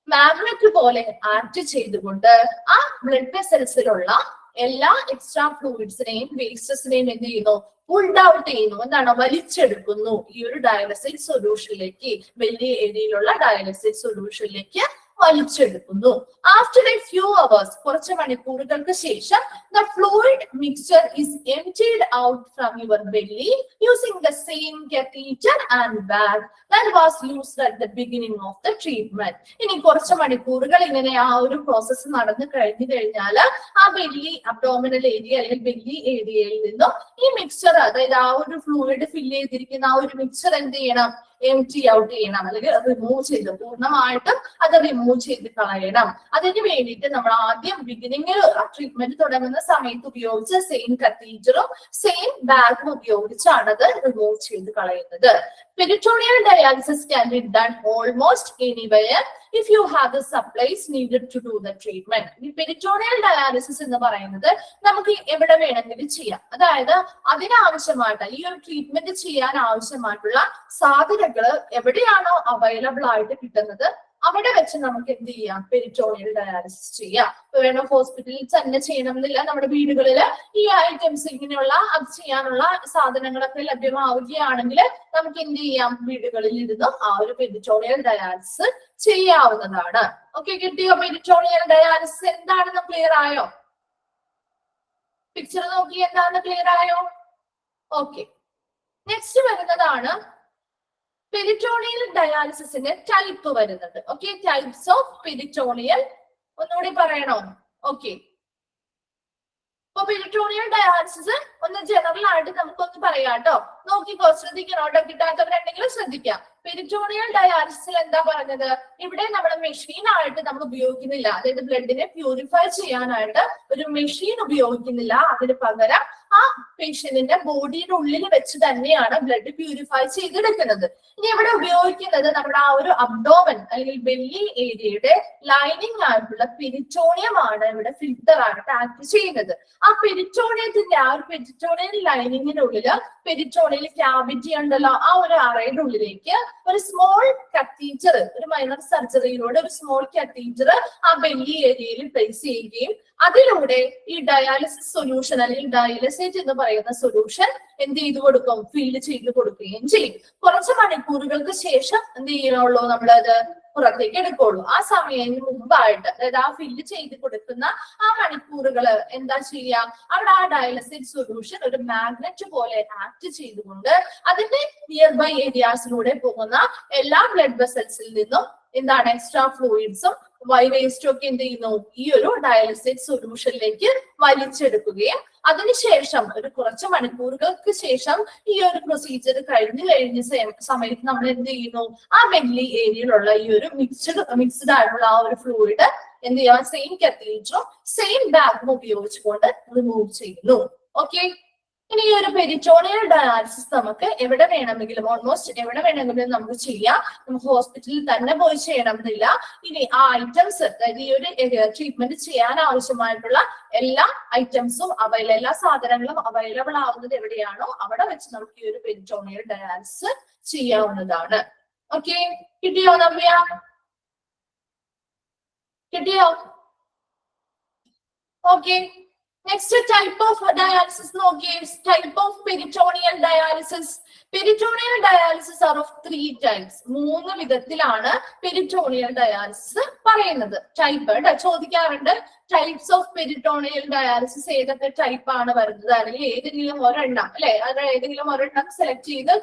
മാഗ്നറ്റ് പോലെ ആക്ട് ചെയ്തുകൊണ്ട് ആ ബ്ലഡ് വെസൽസിലുള്ള എല്ലാ എക്സ്ട്രാ ഫ്ലൂയിഡ്സിനെയും വേസ്റ്റസിനെയും എന്ത് ചെയ്യുന്നു? പുൾഡ് ഔട്ട് ചെയ്യുന്നു. എന്താണ്? വലിച്ചെടുക്കുന്നു ഈ ഒരു ഡയലസേറ്റ് സൊല്യൂഷനിലേക്ക്, വലിയ ഏരിയയിലുള്ള ഡയലസേറ്റ് സൊല്യൂഷനിലേക്ക് വലിച്ചെടുക്കുന്നു. ആഫ്റ്റർ എ ഫ്യൂ അവേഴ്സ്, കുറച്ച് മണിക്കൂറുകൾക്ക് ശേഷം, the fluid mixture is emptied out from your belly using the same catheter and bag that was used at the beginning of the treatment. ഇനി കുറച്ച് മണിക്കൂറുകൾ ഇങ്ങനെ ആ ഒരു പ്രോസസ്സ് നടന്നു കഴിഞ്ഞാൽ ആ ബെല്ലി അബ്ഡോമിനൽ ഏരിയ അല്ലെങ്കിൽ ബെല്ലി ഏരിയയിൽ നിന്നും ഈ മിക്സ്ചർ, അതായത് ആ ഒരു ഫ്ലൂയിഡ് ഫില്ല് ചെയ്തിരിക്കുന്ന ആ ഒരു മിക്സ്ചർ എന്ത് ചെയ്യണം? എംപ്റ്റി ഔട്ട് ചെയ്യണം, അല്ലെങ്കിൽ റിമൂവ് ചെയ്ത് പൂർണ്ണമായിട്ടും അത് റിമൂവ് ചെയ്ത് കളയണം. അതിന് വേണ്ടിയിട്ട് നമ്മൾ ആദ്യം ബിഗിനിങ്ങിൽ ട്രീറ്റ്മെന്റ് തുടങ്ങുന്ന സമയത്ത് ഉപയോഗിച്ച സെയിം കത്തീറ്ററും സെയിം ബാഗും ഉപയോഗിച്ചാണ് അത് റിമൂവ് ചെയ്ത് കളയുന്നത്. Peritoneal dialysis can be done almost anywhere if you have the supplies needed to do the treatment. ഈ പെരിറ്റോണിയൽ ഡയാലിസിസ് എന്ന് പറയുന്നത് നമുക്ക് എവിടെ വേണമെങ്കിലും ചെയ്യാം. അതായത് അതിനാവശ്യമായിട്ട് ഈ ഒരു ട്രീറ്റ്മെന്റ് ചെയ്യാൻ ആവശ്യമായിട്ടുള്ള സാധനങ്ങൾ എവിടെയാണോ അവൈലബിൾ ആയിട്ട് കിട്ടുന്നത് അവിടെ വെച്ച് നമുക്ക് എന്ത് ചെയ്യാം? പെരിറ്റോണിയൽ ഡയാലിസിസ് ചെയ്യാം. വേണം ഹോസ്പിറ്റലിൽ തന്നെ ചെയ്യണമെന്നില്ല. നമ്മുടെ വീടുകളിൽ ഈ ഐറ്റംസ് ഇങ്ങനെയുള്ള അത് ചെയ്യാനുള്ള സാധനങ്ങളൊക്കെ ലഭ്യമാവുകയാണെങ്കിൽ നമുക്ക് എന്ത് ചെയ്യാം? വീടുകളിൽ ഇരുന്ന് ആ ഒരു പെരിറ്റോണിയൽ ഡയാലിസിസ് ചെയ്യാവുന്നതാണ്. ഓക്കെ, കിട്ടിയോ? പെരിറ്റോണിയൽ ഡയാലിസിസ് എന്താണെന്ന് ക്ലിയർ ആയോ? പിക്ചർ നോക്കി എന്താണെന്ന് ക്ലിയർ ആയോ? ഓക്കെ, നെക്സ്റ്റ് വരുന്നതാണ് പെരിറ്റോണിയൽ ഡയാലിസിസിന്റെ ടൈപ്പ് വരുന്നത്. ഓക്കെ, ടൈപ്സ് ഓഫ് പെരിറ്റോണിയൽ ഒന്നുകൂടി പറയണോ? ഓക്കെ, അപ്പൊ പെരിറ്റോണിയൽ ഡയാലിസിസ് ഒന്ന് ജനറൽ ആയിട്ട് നമുക്കൊന്ന് പറയാം കേട്ടോ. നോക്കിക്കോ, ശ്രദ്ധിക്കണോ കേട്ടോ. കിട്ടാത്തവരുണ്ടെങ്കിൽ ശ്രദ്ധിക്കാം. പെരിറ്റോണിയൽ ഡയാലിസിസിൽ എന്താ പറഞ്ഞത്? ഇവിടെ നമ്മുടെ മെഷീൻ ആയിട്ട് നമ്മൾ ഉപയോഗിക്കുന്നില്ല. അതായത് ബ്ലഡിനെ പ്യൂരിഫൈ ചെയ്യാനായിട്ട് ഒരു മെഷീൻ ഉപയോഗിക്കുന്നില്ല. അതിന് പകരം ആ പേഷ്യന്റിന്റെ ബോഡിയുടെ ഉള്ളിൽ വെച്ച് തന്നെയാണ് ബ്ലഡ് പ്യൂരിഫൈ ചെയ്തെടുക്കുന്നത്. ഇനി ഇവിടെ ഉപയോഗിക്കുന്നത് നമ്മുടെ ആ ഒരു അബ്ഡോമൻ അല്ലെങ്കിൽ ബെല്ലി ഏരിയയുടെ ലൈനിങ് ആയിട്ടുള്ള പെരിറ്റോണിയം ആണ് ഇവിടെ ഫിൽറ്റർ ആയിട്ട് ആക്ട് ചെയ്യുന്നത്. ആ പെരിറ്റോണിയത്തിന്റെ ആ ഒരു പെരിറ്റോണിയൽ ലൈനിങ്ങിനുള്ളില് പെരിറ്റോണിയൽ ക്യാവിറ്റി ഉണ്ടല്ലോ, ആ ഒരു അറയുടെ ഉള്ളിലേക്ക് ഒരു സ്മോൾ കത്തീറ്റർ, ഒരു മൈനർ സർജറിയിലൂടെ ഒരു സ്മോൾ കത്തീറ്റർ ആ ബെല്ലി ഏരിയയിൽ പ്ലേസ് ചെയ്യുകയും അതിലൂടെ ഈ ഡയാലിസിസ് സൊല്യൂഷൻ അല്ലെങ്കിൽ ഡയാലിസേറ്റ് എന്ന് പറയുന്ന സൊല്യൂഷൻ എന്ത് ചെയ്ത് കൊടുക്കും? ഫില്ല് ചെയ്ത് കൊടുക്കുകയും ചെയ്യും. കുറച്ച് മണിക്കൂറുകൾക്ക് ശേഷം എന്ത് ചെയ്യണുള്ളൂ? നമ്മളത് പുറത്തേക്ക് എടുക്കുള്ളൂ. ആ സമയത്തിന് മുമ്പായിട്ട്, അതായത് ആ ഫില്ല് ചെയ്ത് കൊടുക്കുന്ന ആ മണിക്കൂറുകൾ എന്താ ചെയ്യാം? അവിടെ ആ ഡയാലിസിസ് സൊല്യൂഷൻ ഒരു മാഗ്നറ്റ് പോലെ ആക്ട് ചെയ്തുകൊണ്ട് അതിന്റെ നിയർ ബൈ ഏരിയാസിലൂടെ പോകുന്ന എല്ലാ ബ്ലഡ് വെസൽസിൽ നിന്നും എന്താണ് എക്സ്ട്രാ ഫ്ലൂയിഡ്സും വേസ്റ്റും ഒക്കെ എന്ത് ചെയ്യുന്നു? ഈ ഒരു ഡയാലിസിസ് സൊല്യൂഷനിലേക്ക് വലിച്ചെടുക്കുകയും അതിനുശേഷം ഒരു കുറച്ച് മണിക്കൂറുകൾക്ക് ശേഷം ഈ ഒരു പ്രൊസീജിയർ കഴിഞ്ഞ സമയത്ത് നമ്മൾ എന്ത് ചെയ്യുന്നു? ആ ബെല്ലി ഏരിയയിലുള്ള ഈ ഒരു മിക്സ്ഡ് ആയിട്ടുള്ള ആ ഒരു ഫ്ലൂയിഡ് എന്ത് ചെയ്യാം? സെയിം കത്തീറ്ററും സെയിം ബാഗും ഉപയോഗിച്ചുകൊണ്ട് റിമൂവ് ചെയ്യുന്നു. ഓക്കെ, ഇനി ഈ ഒരു പെരിറ്റോണിയൽ ഡയാലിസിസ് നമുക്ക് എവിടെ വേണമെങ്കിലും ഓൾമോസ്റ്റ് എവിടെ വേണമെങ്കിലും നമുക്ക് ചെയ്യാം. നമുക്ക് ഹോസ്പിറ്റലിൽ തന്നെ പോയി ചെയ്യണമെന്നില്ല. ഇനി ആ ഐറ്റംസ്, അതായത് ഈ ഒരു ട്രീറ്റ്മെന്റ് ചെയ്യാൻ ആവശ്യമായിട്ടുള്ള എല്ലാ ഐറ്റംസും എല്ലാ സാധനങ്ങളും അവൈലബിൾ ആവുന്നത് എവിടെയാണോ അവിടെ വെച്ച് നമുക്ക് ഈ ഒരു പെരിറ്റോണിയൽ ഡയാലിസിസ് ചെയ്യാവുന്നതാണ്. ഓക്കെ, കിട്ടിയോ നവ്യ? കിട്ടിയോ? Okay. Next type of dialysis നോക്കിയേ, type of peritoneal dialysis. Peritoneal dialysis are of 3 types. 3 വിധത്തിലാണ് peritoneal dialysis പറയുന്നത്. ടൈപ്പ് ചോദിക്കാറുണ്ട്, ടൈപ്സ് ഓഫ് peritoneal dialysis ഏതൊക്കെ ടൈപ്പ് ആണ് വരുന്നത്, അല്ലെങ്കിൽ ഏതെങ്കിലും ഒരെണ്ണം അല്ലെ, അത് ഏതെങ്കിലും ഒരെണ്ണം സെലക്ട് ചെയ്ത്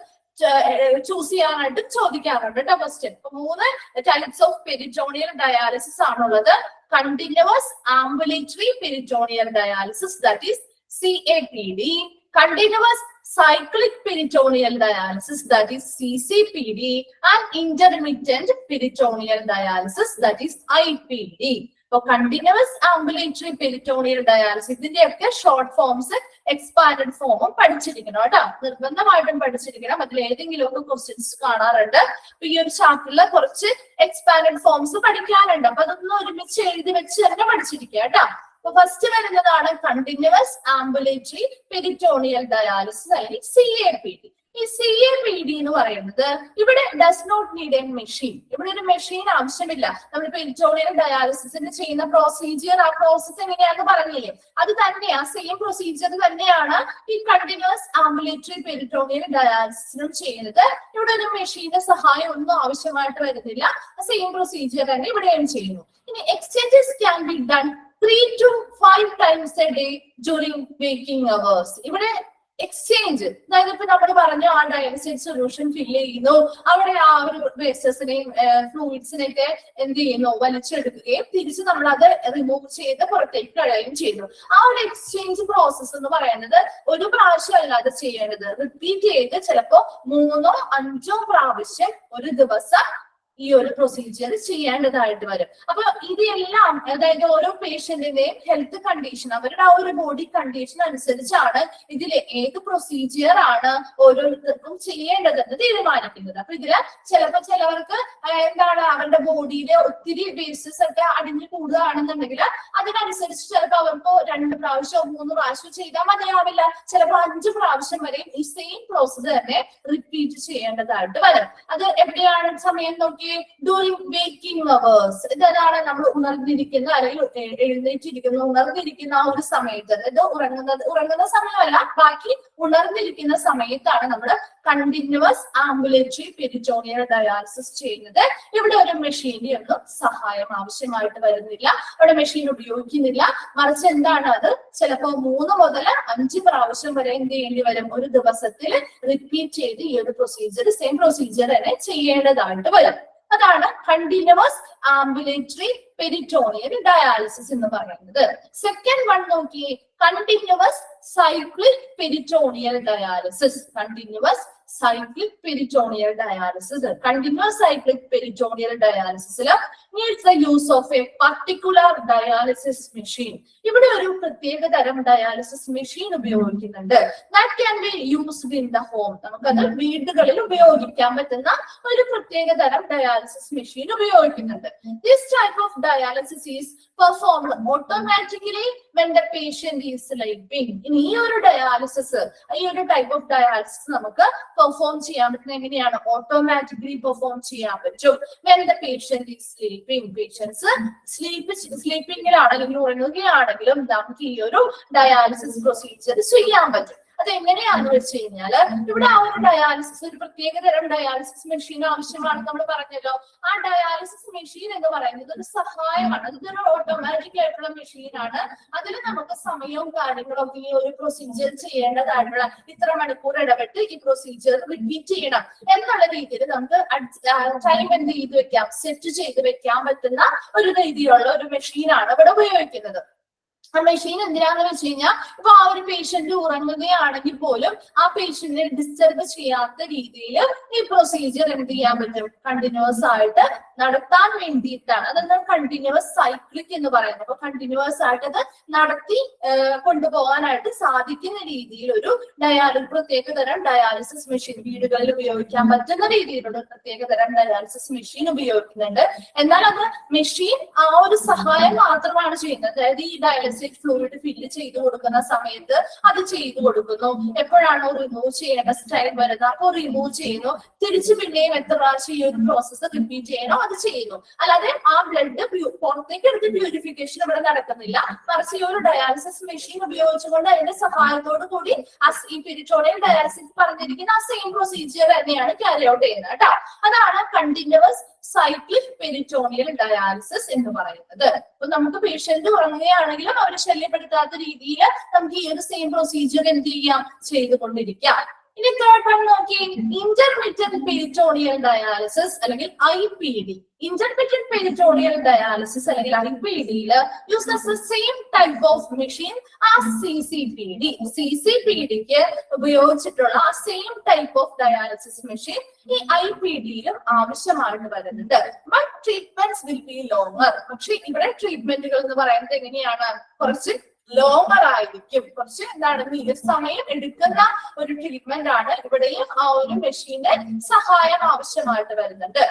ചൂസ് ചെയ്യാനായിട്ട് ചോദിക്കാറുണ്ട് കേട്ടോ question. 3 types of peritoneal dialysis ആണുള്ളത്. Continuous ambulatory peritoneal dialysis, that is CAPD. Continuous cyclic peritoneal dialysis, that is CCPD. And intermittent peritoneal dialysis, that is IPD. So continuous ambulatory peritoneal dialysis, ഇതിന്റെയൊക്കെ ഷോർട്ട് ഫോംസ് എക്സ്പാൻഡഡ് ഫോമും പഠിച്ചിരിക്കണം കേട്ടോ, നിർബന്ധമായിട്ടും പഠിച്ചിരിക്കണം. അതിൽ ഏതെങ്കിലും ഒക്കെ ക്വസ്റ്റ്യൻസ് കാണാറുണ്ട്. ഈ ഒരു ചാപ്റ്ററിൽ കുറച്ച് എക്സ്പാൻഡഡ് ഫോംസ് പഠിക്കാനുണ്ട്. അപ്പൊ അതൊന്നും ഒരുമിച്ച് എഴുതി വെച്ച് തന്നെ പഠിച്ചിരിക്കുക കേട്ടോ. അപ്പൊ ഫസ്റ്റ് വരുന്നതാണ് കണ്ടിന്യൂസ് ആംബുലേറ്ററി പെരിറ്റോണിയൽ ഡയാലിസിസ് അല്ലെങ്കിൽ CAPD. ഈ CAPD എന്ന് പറയുന്നത് ഇവിടെ does not need a machine. ഇവിടെ ഒരു മെഷീൻ ആവശ്യമില്ല. നമ്മൾ പെരിറ്റോണിയൽ ഡയാലിസിന് ചെയ്യുന്ന പ്രൊസീജിയർ, ആ പ്രോസസ് എങ്ങനെയാണെന്ന് പറഞ്ഞില്ലേ, അത് തന്നെയാ, സെയിം പ്രൊസീജിയർ തന്നെയാണ് ഈ കണ്ടിന്യൂസ് ആംബുലേറ്ററി പെരിറ്റോണിയൽ ഡയാലിസിനും ചെയ്യുന്നത്. ഇവിടെ ഒരു മെഷീന്റെ സഹായം ഒന്നും ആവശ്യമായിട്ട് വരുന്നില്ല. സെയിം പ്രൊസീജിയർ തന്നെ ഇവിടെയും ചെയ്യുന്നു. ഇനി exchanges can be done 3 to 5 times a day during waking hours. ഇവിടെ എക്സ്ചേഞ്ച്, അതായത് ഇപ്പൊ നമ്മൾ പറഞ്ഞു ആ ഡയാലിസിസ് സൊല്യൂഷൻ ഫില്ല് ചെയ്യുന്നു, അവിടെ ആ ഒരു വേസ്റ്റസിനെയും ഫ്ലൂയിഡ്സിനെയൊക്കെ എന്ത് ചെയ്യുന്നു, വലിച്ചെടുക്കുകയും തിരിച്ച് നമ്മൾ അത് റിമൂവ് ചെയ്ത് പുറത്തേക്ക് കളയുകയും ചെയ്യുന്നു. ആ ഒരു എക്സ്ചേഞ്ച് പ്രോസസ് എന്ന് പറയുന്നത് ഒരു പ്രാവശ്യം അല്ലാതെ ചെയ്യേണ്ടത്, റിപ്പീറ്റ് ചെയ്ത് ചിലപ്പോ 3 or 5 പ്രാവശ്യം ഒരു ദിവസം ഈ ഒരു പ്രൊസീജിയർ ചെയ്യേണ്ടതായിട്ട് വരും. അപ്പൊ ഇതെല്ലാം, അതായത് ഓരോ പേഷ്യന്റിന്റെയും ഹെൽത്ത് കണ്ടീഷൻ, അവരുടെ ആ ഒരു ബോഡി കണ്ടീഷൻ അനുസരിച്ചാണ് ഇതിൽ ഏത് പ്രൊസീജിയർ ആണ് ഓരോരുത്തർക്കും ചെയ്യേണ്ടതെന്ന് തീരുമാനിക്കുന്നത്. അപ്പൊ ഇതില് ചിലവർക്ക് എന്താണ് അവരുടെ ബോഡിയിലെ ഒത്തിരി വേസ്റ്റസ് ഒക്കെ അടിഞ്ഞു കൂടുകയാണെന്നുണ്ടെങ്കിൽ അതിനനുസരിച്ച് ചിലപ്പോൾ അവർക്ക് 2 പ്രാവശ്യമോ 3 പ്രാവശ്യമോ ചെയ്താൽ മതിയാവില്ല. ചിലപ്പോൾ 5 പ്രാവശ്യം വരെയും ഈ സെയിം പ്രോസസ് തന്നെ റിപ്പീറ്റ് ചെയ്യേണ്ടതായിട്ട് വരും. അത് എവിടെയാണ് സമയം നോക്കി, ഡ്യൂറിംഗ് വേക്കിംഗ് അവേഴ്സ്. ഇതാണ് നമ്മൾ ഉണർന്നിരിക്കുന്ന അല്ലെങ്കിൽ ഉണർന്നിരിക്കുന്ന ആ ഒരു സമയത്ത്, ഇത് ഉറങ്ങുന്ന സമയമല്ല, ബാക്കി ഉണർന്നിരിക്കുന്ന സമയത്താണ് നമ്മൾ കണ്ടിന്യൂസ് ആംബുലേറ്ററി പെരിറ്റോണിയൽ ഡയാലിസിസ് ചെയ്യുന്നത്. ഇവിടെ ഒരു മെഷീന്റെ ഒന്നും സഹായം ആവശ്യമായിട്ട് വരുന്നില്ല, അവിടെ മെഷീൻ ഉപയോഗിക്കുന്നില്ല. മറിച്ച് എന്താണ്, അത് ചിലപ്പോ 3 മുതൽ 5 പ്രാവശ്യം വരെ എന്ത് ചെയ്യേണ്ടി വരും, ഒരു ദിവസത്തിൽ റിപ്പീറ്റ് ചെയ്ത് ഈ ഒരു പ്രൊസീജിയർ, സെയിം പ്രൊസീജിയർ തന്നെ ചെയ്യേണ്ടതായിട്ട് വരും. അതാണ് കണ്ടിന്യൂസ് ആംബുലേറ്ററി പെരിറ്റോണിയൽ ഡയാലിസിസ് എന്ന് പറയുന്നത്. സെക്കൻഡ് വൺ നോക്കിയേ, continuous cyclic peritoneal dialysis. Continuous cyclic peritoneal dialysis. Continuous cyclic peritoneal dialysis needs the use of a particular dialysis machine. ഇവിടെ ഒരു പ്രത്യേക തരം ഡയാലിസിസ് മെഷീൻ ഉപയോഗിക്കുന്നുണ്ട്. That can be used in the home. നമുക്കത് വീടുകളിൽ ഉപയോഗിക്കാൻ പറ്റുന്ന ഒരു പ്രത്യേക തരം ഡയാലിസിസ് മെഷീൻ ഉപയോഗിക്കുന്നുണ്ട്. This type of dialysis is performed automatically when the patient is sleeping. ഇനി ഈ ഒരു ഡയാലിസിസ്, ഈ ഒരു ടൈപ്പ് ഓഫ് ഡയാലിസിസ് നമുക്ക് പെർഫോം ചെയ്യാൻ പറ്റുന്ന എങ്ങനെയാണ്, ഓട്ടോമാറ്റിക്കലി പെർഫോം ചെയ്യാൻ പറ്റും. when the patient is sleeping. Patients സ്ലീപ്പിംഗിലാണ് അല്ലെങ്കിൽ ഉറങ്ങുകയാണെങ്കിലും നമുക്ക് ഈ ഒരു ഡയാലിസിസ് പ്രൊസീജിയർ ചെയ്യാൻ പറ്റും. അത് എങ്ങനെയാണെന്ന് വെച്ച് കഴിഞ്ഞാല്, ഇവിടെ ആ ഒരു ഡയാലിസിസ്, ഒരു പ്രത്യേക തരം ഡയാലിസിസ് മെഷീൻ ആവശ്യമാണെന്ന് നമ്മൾ പറഞ്ഞല്ലോ. ആ ഡയാലിസിസ് മെഷീൻ എന്ന് പറയുന്നത് ഒരു സഹായമാണ്, അതൊരു ഓട്ടോമാറ്റിക് ആയിട്ടുള്ള മെഷീനാണ്. അതിൽ നമുക്ക് സമയവും കാര്യങ്ങളും ഈ ഒരു പ്രൊസീജിയർ ചെയ്യേണ്ടതായിട്ടുള്ള ഇത്ര മണിക്കൂർ ഇടപെട്ട് ഈ പ്രൊസീജിയർ റിപ്പീറ്റ് ചെയ്യണം എന്നുള്ള രീതിയിൽ നമുക്ക് ടൈം എന്ത് ചെയ്ത് വെക്കാം, സെറ്റ് ചെയ്ത് വെക്കാൻ പറ്റുന്ന ഒരു രീതിയിലുള്ള ഒരു മെഷീനാണ് ഇവിടെ ഉപയോഗിക്കുന്നത്. ആ മെഷീൻ എന്തിനാന്ന് വെച്ച് കഴിഞ്ഞാൽ ഇപ്പൊ ആ ഒരു പേഷ്യന്റ് ഉറങ്ങുകയാണെങ്കിൽ പോലും ആ പേഷ്യന്റിനെ ഡിസ്റ്റർബ് ചെയ്യാത്ത രീതിയിൽ ഈ പ്രൊസീജിയർ എന്ത് ചെയ്യാൻ പറ്റും, കണ്ടിന്യൂസ് ആയിട്ട് നടത്താൻ വേണ്ടിയിട്ടാണ്. അതെന്താണ് കണ്ടിന്യൂസ് സൈക്ലിക് എന്ന് പറയുന്നത്. അപ്പൊ കണ്ടിന്യൂസ് ആയിട്ട് അത് നടത്തി കൊണ്ടുപോകാനായിട്ട് സാധിക്കുന്ന രീതിയിൽ ഒരു പ്രത്യേക തരം ഡയാലിസിസ് മെഷീൻ വീടുകളിൽ ഉപയോഗിക്കാൻ പറ്റുന്ന രീതിയിലുള്ള പ്രത്യേക തരം ഡയാലിസിസ് മെഷീൻ ഉപയോഗിക്കുന്നുണ്ട്. എന്നാൽ അത് മെഷീൻ ആ ഒരു സഹായം മാത്രമാണ് ചെയ്യുന്നത്. അതായത് ഈ ഡയാലിസിസ് ഫ്ലൂയിഡ് ഫില്ല് ചെയ്ത് കൊടുക്കുന്ന സമയത്ത് അത് ചെയ്തു കൊടുക്കുന്നു. എപ്പോഴാണോ റിമൂവ് ചെയ്യേണ്ട സ്റ്റൈൽ വരുന്നത് അപ്പോൾ റിമൂവ് ചെയ്യുന്നു. തിരിച്ചു പിന്നെയും എത്ര പ്രാവശ്യം ഈ ഒരു പ്രോസസ്സ് റിപ്പീറ്റ് ചെയ്യണോ അത് ചെയ്യുന്നു. അല്ലാതെ ആ ബ്ലഡ് പുറത്തേക്ക് എടുത്ത് പ്യൂരിഫിക്കേഷൻ ഇവിടെ നടക്കുന്നില്ല. മറിച്ച് ഈ ഒരു ഡയാലിസിസ് മെഷീൻ ഉപയോഗിച്ചുകൊണ്ട് അതിന്റെ സഹായത്തോടു കൂടി ഈ പെരിറ്റോണിയൽ ഡയാലിസിസ് പറഞ്ഞിരിക്കുന്ന ആ സെയിം പ്രൊസീജിയർ തന്നെയാണ് ക്യാരി ഔട്ട് ചെയ്യുന്നത് കേട്ടോ. അതാണ് കണ്ടിന്യൂസ് സൈക്ലിക് പെരിറ്റോണിയൽ ഡയാലിസിസ് എന്ന് പറയുന്നത്. അപ്പൊ നമുക്ക് പേഷ്യന്റ് ഉറങ്ങുകയാണെങ്കിലും അവരെ ശല്യപ്പെടുത്താത്ത രീതിയിൽ നമുക്ക് ഈ ഒരു സെയിം പ്രൊസീജിയർ എന്ത് ചെയ്യാം, ചെയ്തുകൊണ്ടിരിക്കാം. ഇനി തേർഡ് വൺ നോക്കി, ഇന്റർമീഡിയറ്റ് പെരിറ്റോണിയൽ ഡയാലിസിസ് അല്ലെങ്കിൽ IPD. ഇന്റർമീഡിയറ്റ് പെരിറ്റോണിയൽ ഡയാലിസിസ് അല്ലെങ്കിൽ IPD uses the same type of machine as CCPD. CCPDക്ക് ഉപയോഗിച്ചിട്ടുള്ള ആ same type of dialysis machine ഈ IPDയിലും ആവശ്യമായിട്ട് വരുന്നുണ്ട്. But treatments will be longer. പക്ഷെ ഇവിടെ ട്രീറ്റ്മെന്റുകൾ എന്ന് പറയുന്നത് എങ്ങനെയാണ്, കുറച്ച് ലോങ്ങർ ആയിരിക്കും. കുറച്ച് എന്താണ് സമയം എടുക്കുന്ന ഒരു ട്രീറ്റ്മെന്റ് ആണ്. ഇവിടെയും ആ ഒരു മെഷീന്റെ സഹായം ആവശ്യമായിട്ട് വരുന്നുണ്ട്.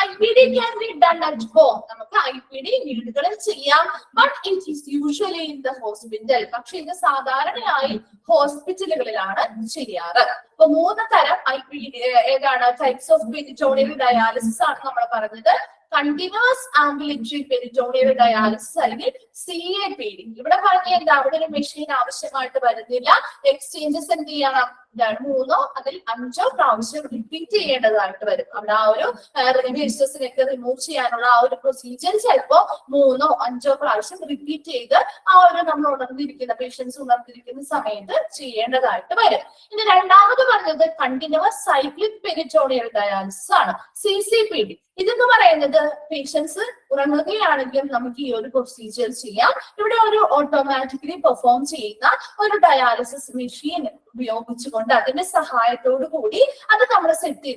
IPD can be done at home. നമുക്ക് IPD വീടുകളിൽ ചെയ്യാം. But it is usually in the hospital. പക്ഷെ ഇത് സാധാരണയായി ഹോസ്പിറ്റലുകളിലാണ് ചെയ്യാറ്. അപ്പൊ 3 തരം IPD ഏതാണ് ടൈപ്സ് ഓഫ് പെരിറ്റോണിയൽ ഡയാലിസിസ് ആണ് നമ്മൾ പറഞ്ഞത്. കണ്ടിന്യൂസ് ആംബുലേറ്ററി പെരിറ്റോണിയൽ ഡയാലിസിസ് അല്ലെങ്കിൽ CAPD. ഇവിടെ പറഞ്ഞ എന്താ, അവിടെ ഒരു മെഷീൻ ആവശ്യമായിട്ട് വരുന്നില്ല. എക്സ്ചേഞ്ചസ് എന്ത് ചെയ്യണം, 3 അതിൽ 5 പ്രാവശ്യം റിപ്പീറ്റ് ചെയ്യേണ്ടതായിട്ട് വരും. അവിടെ ആ ഒരു റിവേഴ്സസിനൊക്കെ റിമൂവ് ചെയ്യാനുള്ള ആ ഒരു പ്രൊസീജിയർ ചിലപ്പോ 3 5 പ്രാവശ്യം റിപ്പീറ്റ് ചെയ്ത് ആ ഒരു നമ്മൾ ഉണർന്നിരിക്കുന്ന പേഷ്യൻസ് ഉണർന്നിരിക്കുന്ന സമയത്ത് ചെയ്യേണ്ടതായിട്ട് വരും. ഇനി രണ്ടാമത് പറഞ്ഞത് കണ്ടിന്യൂസ് സൈക്ലിക് പെരിറ്റോണിയൽ ഡയാലിസിസ് ആണ്, CCPD. ഇതെന്ന് പറയുന്നത് പേഷ്യൻസ് ഉറങ്ങുകയാണെങ്കിലും നമുക്ക് ഈ ഒരു പ്രൊസീജിയർ ചെയ്യാം. ഇവിടെ ഒരു ഓട്ടോമാറ്റിക്കലി പെർഫോം ചെയ്യുന്ന ഒരു ഡയാലിസിസ് മെഷീൻ ഉപയോഗിച്ചുകൊണ്ട് അതിന്റെ സഹായത്തോടു കൂടി അത് നമ്മൾ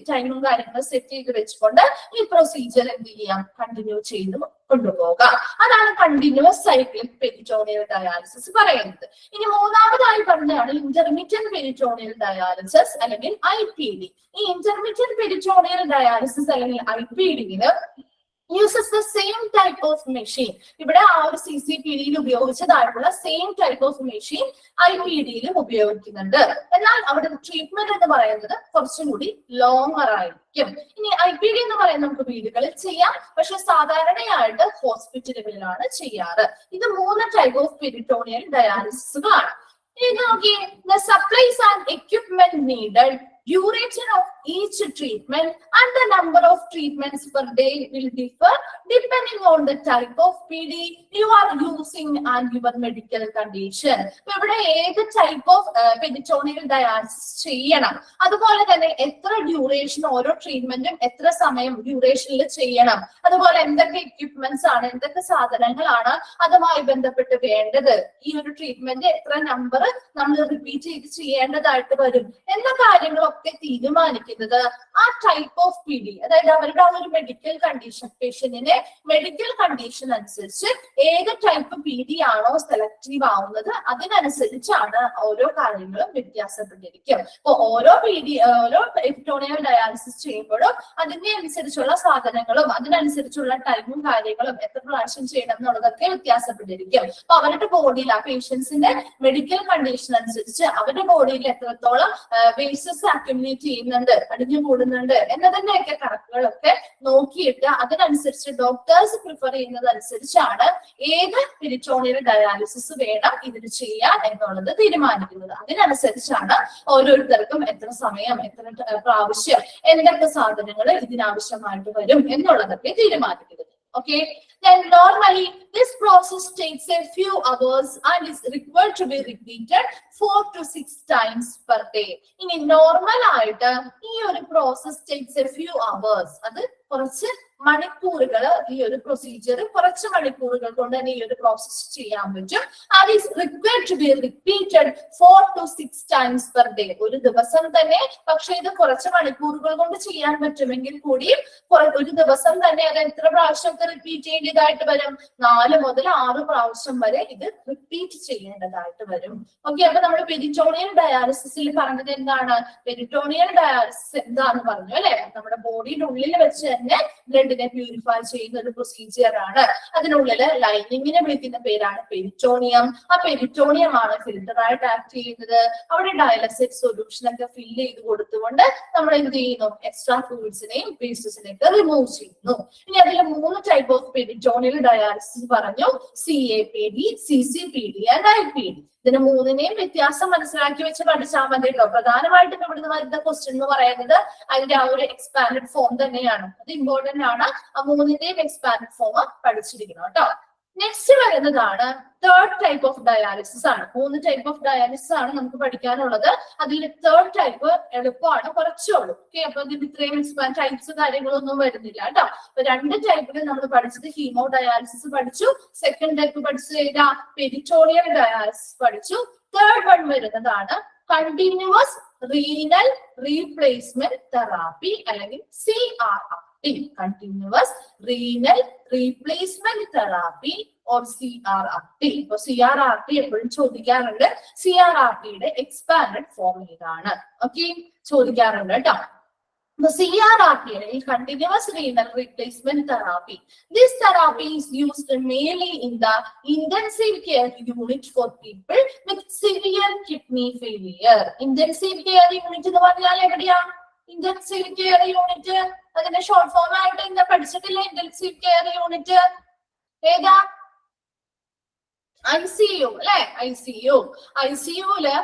ടൈമും കാര്യങ്ങളും സെറ്റ് ചെയ്ത് വെച്ചുകൊണ്ട് ഈ പ്രൊസീജിയർ എന്ത് ചെയ്യാം, കണ്ടിന്യൂ ചെയ്ത് കൊണ്ടുപോകാം. അതാണ് കണ്ടിന്യൂസ് സൈക്ലിക് പെരിറ്റോണിയൽ ഡയാലിസിസ് പറയുന്നത്. ഇനി മൂന്നാമതായി പറഞ്ഞതാണ് ഇന്റർമീഡിയറ്റ് പെരിറ്റോണിയൽ ഡയാലിസിസ് അല്ലെങ്കിൽ IPD. ഈ ഇന്റർമീഡിയറ്റ് പെരിറ്റോണിയൽ ഡയാലിസിസ് അല്ലെങ്കിൽ IPDയില് uses the same type of machine. ഇവിടെ ആ ഒരു CCPDയിൽ ഉപയോഗിച്ചതായിട്ടുള്ള സെയിം ടൈപ്പ് ഓഫ് മെഷീൻ IPDയിലും ഉപയോഗിക്കുന്നുണ്ട്. എന്നാൽ അവിടെ ട്രീറ്റ്മെന്റ് എന്ന് പറയുന്നത് കുറച്ചും കൂടി ലോങ്ങർ ആയിരിക്കും. ഇനി IPD എന്ന് പറയുന്നത് നമുക്ക് വീടുകളിൽ ചെയ്യാം, പക്ഷെ സാധാരണയായിട്ട് ഹോസ്പിറ്റലുകളിലാണ് ചെയ്യാറ്. ഇത് 3 ടൈപ്പ് ഓഫ് പെരിറ്റോണിയൽ ഡയാലിസിസുകളാണ്. ഇനി നോക്കി, the supplies and equipment needed, duration of each treatment and the number of treatments per day will differ depending on the type of PD you are using and your medical condition. ഇവിടെ ഏത് ടൈപ്പ് ഓഫ് പെരിറ്റോണിയൽ ഡയാലിസിസ് ചെയ്യണം, അതുപോലെ തന്നെ എത്ര ഡ്യൂറേഷൻ ഓരോ ട്രീറ്റ്മെന്റും എത്ര സമയം ഡ്യൂറേഷനിൽ ചെയ്യണം, അതുപോലെ എന്തൊക്കെ എക്യുപ്മെന്റ്സ് ആണ്, എന്തൊക്കെ സാധനങ്ങളാണ് അതുമായി ബന്ധപ്പെട്ട് വേണ്ടത്, ഈ ഒരു ട്രീറ്റ്മെന്റ് എത്ര നമ്പർ നമ്മൾ റിപ്പീറ്റ് ചെയ്ത് ചെയ്യേണ്ടതായിട്ട് വരും എന്ന കാര്യങ്ങളൊക്കെ തീരുമാനിക്കുന്നത് ആ ടൈപ്പ് ഓഫ് PD, അതായത് അവരുടെ ആ ഒരു മെഡിക്കൽ കണ്ടീഷൻ, പേഷ്യന്റിന്റെ മെഡിക്കൽ കണ്ടീഷൻ അനുസരിച്ച് ഏത് ടൈപ്പ് PD ആണോ സെലക്റ്റീവ് ആവുന്നത് അതിനനുസരിച്ചാണ് ഓരോ കാര്യങ്ങളും വ്യത്യാസപ്പെട്ടിരിക്കും. അപ്പൊ ഓരോ പെരിറ്റോണിയൽ ഡയാലിസിസ് ചെയ്യുമ്പോഴും അതിന്റെ അനുസരിച്ചുള്ള സാധനങ്ങളും അതിനനുസരിച്ചുള്ള ടൈമും കാര്യങ്ങളും എത്ര പ്രാവശ്യം ചെയ്യണം എന്നുള്ളതൊക്കെ വ്യത്യാസപ്പെട്ടിരിക്കും. അപ്പൊ അവരുടെ ബോഡിയിൽ ആ പേഷ്യൻസിന്റെ മെഡിക്കൽ കണ്ടീഷൻ അനുസരിച്ച് അവരുടെ ബോഡിയിൽ എത്രത്തോളം വേസസ് അക്യുമുലേറ്റ് ചെയ്യുന്നുണ്ട്, അടിഞ്ഞു കൂടുന്നുണ്ട് എന്നതിന്റെയൊക്കെ കണക്കുകളൊക്കെ നോക്കിയിട്ട് അതിനനുസരിച്ച് ഡോക്ടേഴ്സ് പ്രിഫർ ചെയ്യുന്നത് അനുസരിച്ചാണ് ഏത് പെരിറ്റോണിയൽ ഡയാലിസിസ് വേണം ഇതിന് ചെയ്യാൻ എന്നുള്ളത് തീരുമാനിക്കുന്നത്. അതിനനുസരിച്ചാണ് ഓരോരുത്തർക്കും എത്ര സമയം, എത്ര പ്രാവശ്യം, എന്തൊക്കെ സാധനങ്ങൾ ഇതിനാവശ്യമായിട്ട് വരും എന്നുള്ളതൊക്കെ തീരുമാനിക്കുന്നത്. Okay, then normally this process takes a few hours and is required to be repeated 4 to 6 times per day. ഇനി നോർമൽ ആയിട്ട് ഈ ഒരു process takes a few hours, അത് കുറച്ച് മണിക്കൂറുകൾ ഈ ഒരു പ്രൊസീജിയർ കുറച്ച് മണിക്കൂറുകൾ കൊണ്ട് തന്നെ ഈ ഒരു പ്രോസസ് ചെയ്യാൻ പറ്റും. And is required to be repeated 4 to 6 times per day. ഒരു ദിവസം തന്നെ, പക്ഷെ ഇത് കുറച്ച് മണിക്കൂറുകൾ കൊണ്ട് ചെയ്യാൻ പറ്റുമെങ്കിൽ കൂടിയും ഒരു ദിവസം തന്നെ അത് എത്ര പ്രാവശ്യമൊക്കെ റിപ്പീറ്റ് ചെയ്യേണ്ടതായിട്ട് വരും? 4 മുതൽ 6 പ്രാവശ്യം വരെ ഇത് റിപ്പീറ്റ് ചെയ്യേണ്ടതായിട്ട് വരും. ഓക്കെ, അപ്പൊ നമ്മൾ പെരിറ്റോണിയൽ ഡയാലിസിസിൽ പറഞ്ഞത് എന്താണ്? പെരിറ്റോണിയൽ ഡയാലിസിസ് എന്താന്ന് പറഞ്ഞു അല്ലെ? നമ്മുടെ ബോഡിയുടെ ഉള്ളിൽ വെച്ച് തന്നെ ബ്ലഡിനെ പ്യൂരിഫൈ ചെയ്യുന്ന ഒരു പ്രൊസീജിയർ ആണ്. അതിനുള്ളിൽ ലൈനിങ്ങിനെ വിളിക്കുന്ന പേരാണ് പെരിറ്റോണിയം. ആ പെരിറ്റോണിയം ആണ് ഫിൽറ്റർ ആയിട്ട് ആക്ട് ചെയ്യുന്നത്. അവിടെ ഡയാലിസിസ് സൊല്യൂഷൻ ഒക്കെ ഫില്ല് ചെയ്ത് കൊടുത്തുകൊണ്ട് നമ്മൾ എന്ത് ചെയ്യുന്നു? എക്സ്ട്രാ ഫ്ലൂയിഡ്സിനെയും വേസ്റ്റസിനെയൊക്കെ റിമൂവ് ചെയ്യുന്നു. ഇനി അതിൽ 3 ടൈപ്പ് ഓഫ് പെരിറ്റോണിയൽ ഡയാലിസിസ് പറഞ്ഞു: CAPD, CCPD ആൻഡ് IPD. ഇതിന് 3നെയും വ്യത്യാസം മനസ്സിലാക്കി വെച്ച് പഠിച്ചാൽ മതി കേട്ടോ. പ്രധാനമായിട്ടും ഇവിടുന്ന് വരുന്ന ക്വസ്റ്റ്യൻ എന്ന് പറയുന്നത് അതിന്റെ ആ ഒരു എക്സ്പാൻഡഡ് ഫോം തന്നെയാണ്. അത് ഇമ്പോർട്ടന്റ് ആണ്. ആ 3ന്റെയും എക്സ്പാൻഡഡ് ഫോം പഠിച്ചിരിക്കണം കേട്ടോ. നെക്സ്റ്റ് വരുന്നതാണ് തേർഡ് ടൈപ്പ് ഓഫ് ഡയാലിസിസ് ആണ്. 3 ടൈപ്പ് ഓഫ് ഡയാലിസിസ് ആണ് നമുക്ക് പഠിക്കാനുള്ളത്. അതിൽ തേർഡ് ടൈപ്പ് എളുപ്പമാണ്, കുറച്ചേ ഉള്ളൂ. ഓക്കെ, അപ്പൊ ഇതിന് ഇത്രയും എക്സ്പാൻഡ് ടൈപ്സ് കാര്യങ്ങളൊന്നും വരുന്നില്ല കേട്ടോ. അപ്പൊ 2 ടൈപ്പിൽ നമ്മൾ പഠിച്ചത് ഹീമോ ഡയാലിസിസ് പഠിച്ചു. സെക്കൻഡ് ടൈപ്പ് പഠിച്ചത് ഏതാ? പെരിറ്റോണിയൽ ഡയാലിസിസ് പഠിച്ചു. തേർഡ് വൺ വരുന്നതാണ് കണ്ടിന്യൂസ് റീനൽ റീപ്ലേസ്മെന്റ് തെറാപ്പി അല്ലെങ്കിൽ CRRT. Continuous renal replacement therapy or CRRT. ഇപ്പൊ CRRT എപ്പോഴും ചോദിക്കാറുണ്ട്. CRRTയുടെ എക്സ്പാൻഡഡ് ഫോം ഏതാണ്? ഓക്കെ, ചോദിക്കാറുണ്ട് കേട്ടോ. CRRT, continuous renal replacement therapy. This therapy is used mainly in the intensive care unit for people with severe kidney failure. Intensive care unit എന്ന് പറഞ്ഞാൽ എവിടെയാ? Intensive care unit. അതിന്റെ ഷോർട്ട് ഫോം ആയിട്ട് എന്താ പഠിച്ചിട്ടില്ല? ഇന്റൻസീവ് കെയർ യൂണിറ്റ് ഏതാ? ICU അല്ലെ? ICUല്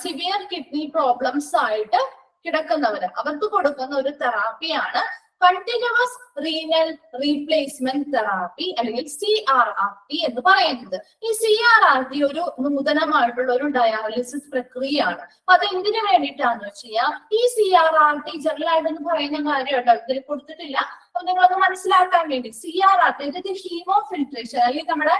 സിവിയർ കിഡ്നി പ്രോബ്ലംസ് ആയിട്ട് കിടക്കുന്നവര് അവർക്ക് കൊടുക്കുന്ന ഒരു തെറാപ്പിയാണ് കണ്ടിന്യൂസ് റീനൽ റീപ്ലേസ്മെന്റ് തെറാപ്പി അല്ലെങ്കിൽ CRRT എന്ന് പറയുന്നത്. ഈ CRRT ഒരു നൂതനമായിട്ടുള്ള ഒരു ഡയാലിസിസ് പ്രക്രിയയാണ്. അപ്പൊ അത് എന്തിനു വേണ്ടിയിട്ടാന്ന് വെച്ച് കഴിഞ്ഞാൽ ഈ CRRT ജനറൽ ആയിട്ടൊന്ന് പറയുന്ന കാര്യമായിട്ട് ഇതിൽ കൊടുത്തിട്ടില്ല. അപ്പൊ നിങ്ങളൊന്ന് മനസ്സിലാക്കാൻ വേണ്ടി CRRT ഇത് ഹീമോ ഫിൽട്രേഷൻ അല്ലെങ്കിൽ നമ്മുടെ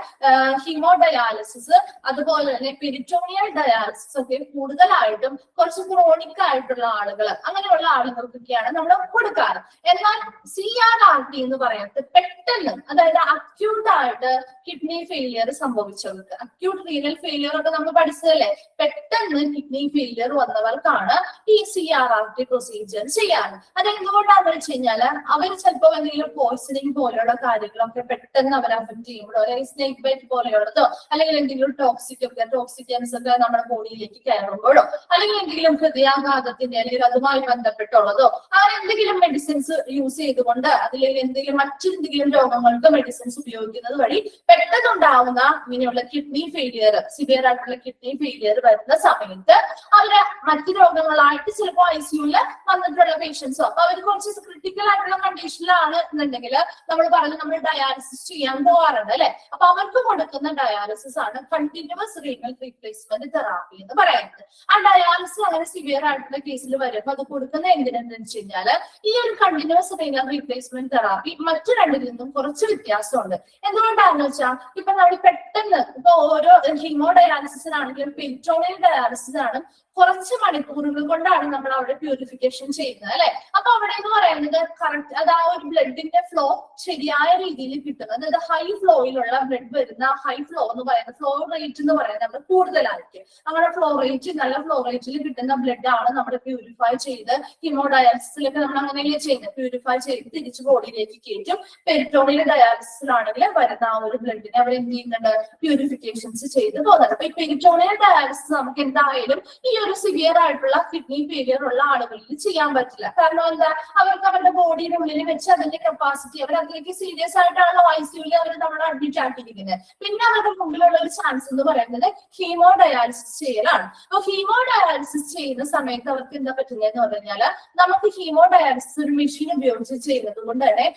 ഹീമോ ഡയാലിസിസ്, അതുപോലെ തന്നെ പെരിറ്റോണിയൽ ഡയാലിസിസ് ഒക്കെ കൂടുതലായിട്ടും കുറച്ച് ക്രോണിക് ആയിട്ടുള്ള ആളുകൾ, അങ്ങനെയുള്ള ആളുകൾക്കൊക്കെയാണ് നമ്മൾ കൊടുക്കാറ്. എന്നാൽ CRRT എന്ന് പറയുന്നത് പെട്ടെന്ന്, അതായത് അക്യൂട്ട് ആയിട്ട് കിഡ്നി ഫെയിലിയർ സംഭവിച്ചവർക്ക്, അക്യൂട്ട് റീനൽ ഫെയിലിയർ ഒക്കെ നമ്മൾ പഠിച്ചതല്ലേ, പെട്ടെന്ന് കിഡ്നി ഫെയിലിയർ വന്നവർക്കാണ് ഈ CRRT പ്രൊസീജിയർ ചെയ്യാറ്. അതെന്തുകൊണ്ടാണെന്ന് വെച്ച് കഴിഞ്ഞാൽ അവർ ചിലപ്പോൾ എന്തെങ്കിലും പോയിസണിങ് പോലെയുള്ള കാര്യങ്ങളൊക്കെ പെട്ടെന്ന് അവർ അഫക്ട് ചെയ്യുമ്പോഴോ, അല്ലെങ്കിൽ സ്നേക്ക് ബൈറ്റ് പോലെയുള്ളതോ, അല്ലെങ്കിൽ എന്തെങ്കിലും ടോക്സിക്കൻസ് ഒക്കെ നമ്മുടെ ബോഡിയിലേക്ക് കയറുമ്പോഴോ, അല്ലെങ്കിൽ എന്തെങ്കിലും ഹൃദയാഘാതത്തിന്റെ അല്ലെങ്കിൽ അതുമായി ബന്ധപ്പെട്ടുള്ളതോ അങ്ങനെ എന്തെങ്കിലും മെഡിസിൻസ് യൂസ് ചെയ്തുകൊണ്ട് അതിൽ എന്തെങ്കിലും മറ്റെന്തെങ്കിലും രോഗങ്ങൾക്ക് മെഡിസിൻസ് ഉപയോഗിക്കുന്നത് വഴി പെട്ടെന്നുണ്ടാവുന്ന ഇങ്ങനെയുള്ള കിഡ്നി ഫെയിലിയർ, സിവിയർ ആയിട്ടുള്ള കിഡ്നി ഫെയിലിയർ വരുന്ന സമയത്ത് അവര് മറ്റു രോഗങ്ങളായിട്ട് ചിലപ്പോൾ ICUല് വന്നിട്ടുള്ള പേഷ്യൻസോ, അപ്പൊ അവർ കുറച്ച് ക്രിട്ടിക്കൽ ആയിട്ടുള്ള കണ്ടീഷനിലാണ് എന്നുണ്ടെങ്കിൽ നമ്മൾ പറഞ്ഞു നമ്മൾ ഡയാലിസിസ് ചെയ്യാൻ പോകാറുണ്ട് അല്ലെ. അപ്പൊ അവർക്ക് കൊടുക്കുന്ന ഡയാലിസിസ് ആണ് കണ്ടിന്യൂസ് റീനൽ റീപ്ലേസ്മെന്റ് തെറാപ്പി എന്ന് പറയുന്നത്. ആ ഡയാലിസിസ് അങ്ങനെ സിവിയർ ആയിട്ടുള്ള കേസിൽ വരുമ്പോൾ അത് കൊടുക്കുന്ന എന്തിനെന്ന് വെച്ച് കഴിഞ്ഞാല് ഈ ഒരു കണ്ടിന്യൂസ് റീനൽ റീപ്ലേസ്മെന്റ് തെറാപ്പി മറ്റു രണ്ടിൽ നിന്നും കുറച്ച് വ്യത്യാസമുണ്ട്. എന്തുകൊണ്ടാണെന്ന് വെച്ചാൽ ഇപ്പൊ നമ്മൾ പെട്ടെന്ന് ഇപ്പൊ ഓരോ ഹീമോ ഡയാലിസിസിനാണെങ്കിലും പെരിറ്റോണിയൽ ഡയാലിസിസിനാണ് കുറച്ച് മണിക്കൂറുകൾ കൊണ്ടാണ് നമ്മൾ അവിടെ പ്യൂരിഫിക്കേഷൻ ചെയ്യുന്നത് അല്ലെ. അപ്പൊ അവിടെ എന്ന് പറയുന്നത് കറക്റ്റ് അത് ആ ഒരു ബ്ലഡിന്റെ ഫ്ലോ ശരിയായ രീതിയിൽ കിട്ടുന്നത്, അതായത് ഹൈ ഫ്ലോയിലുള്ള ബ്ലഡ് വരുന്ന ഹൈ ഫ്ലോ എന്ന് പറയുന്നത്, ഫ്ലോ റേറ്റ് എന്ന് പറയുന്നത് നമ്മൾ കൂടുതലായിരിക്കും. നമ്മുടെ ഫ്ലോ റേറ്റ് നല്ല ഫ്ലോ റേറ്റിൽ കിട്ടുന്ന ബ്ലഡ് ആണ് നമ്മൾ പ്യൂരിഫൈ ചെയ്ത് ഹീമോ ഡയാലിസിസിലൊക്കെ നമ്മൾ അങ്ങനെയല്ലേ ചെയ്യുന്നത്, പ്യൂരിഫൈ ചെയ്ത് തിരിച്ച് ബോഡിയിലേക്ക് കയറ്റും. പെരിറ്റോണിയൽ ഡയാലിസിസിലാണെങ്കിൽ വരുന്ന ആ ഒരു ബ്ലഡിനെ അവർ എന്ത് ചെയ്യുന്നുണ്ട്, പ്യൂരിഫിക്കേഷൻസ് ചെയ്ത് പോകുന്നുണ്ട്. അപ്പൊ ഈ പെരിറ്റോണിയൽ ഡയാലിസിസ് നമുക്ക് എന്തായാലും ഈ ഒരു സിവിയർ ആയിട്ടുള്ള കിഡ്നി ഫെയിലിയർ ഉള്ള ആളുകളിൽ ചെയ്യാൻ പറ്റില്ല. കാരണം എന്താ, അവർക്ക് അവരുടെ ബോഡിയുടെ ഉള്ളിൽ വെച്ച് അതിന്റെ കപ്പാസിറ്റി അവർ അതിലേക്ക് സീരിയസ് ആയിട്ടാണല്ലോ ICUല് അവർ നമ്മൾ അഡ്മിറ്റ് ആക്കിയിരിക്കുന്നത്. പിന്നെ അവരുടെ മുമ്പിലുള്ള ഒരു ചാൻസ് എന്ന് പറയുന്നത് ഹീമോ ഡയാലിസിസ് ചെയ്യലാണ്. അപ്പൊ ഹീമോ ഡയാലിസിസ് ചെയ്യുന്ന സമയത്ത് അവർക്ക് എന്താ പറ്റുന്നതെന്ന് പറഞ്ഞാൽ നമുക്ക് ഹീമോ ഡയാലിസിസ് ഒരു മെഷീൻ ഉപയോഗിച്ച് ചെയ്യുന്നത് കൊണ്ട് തന്നെ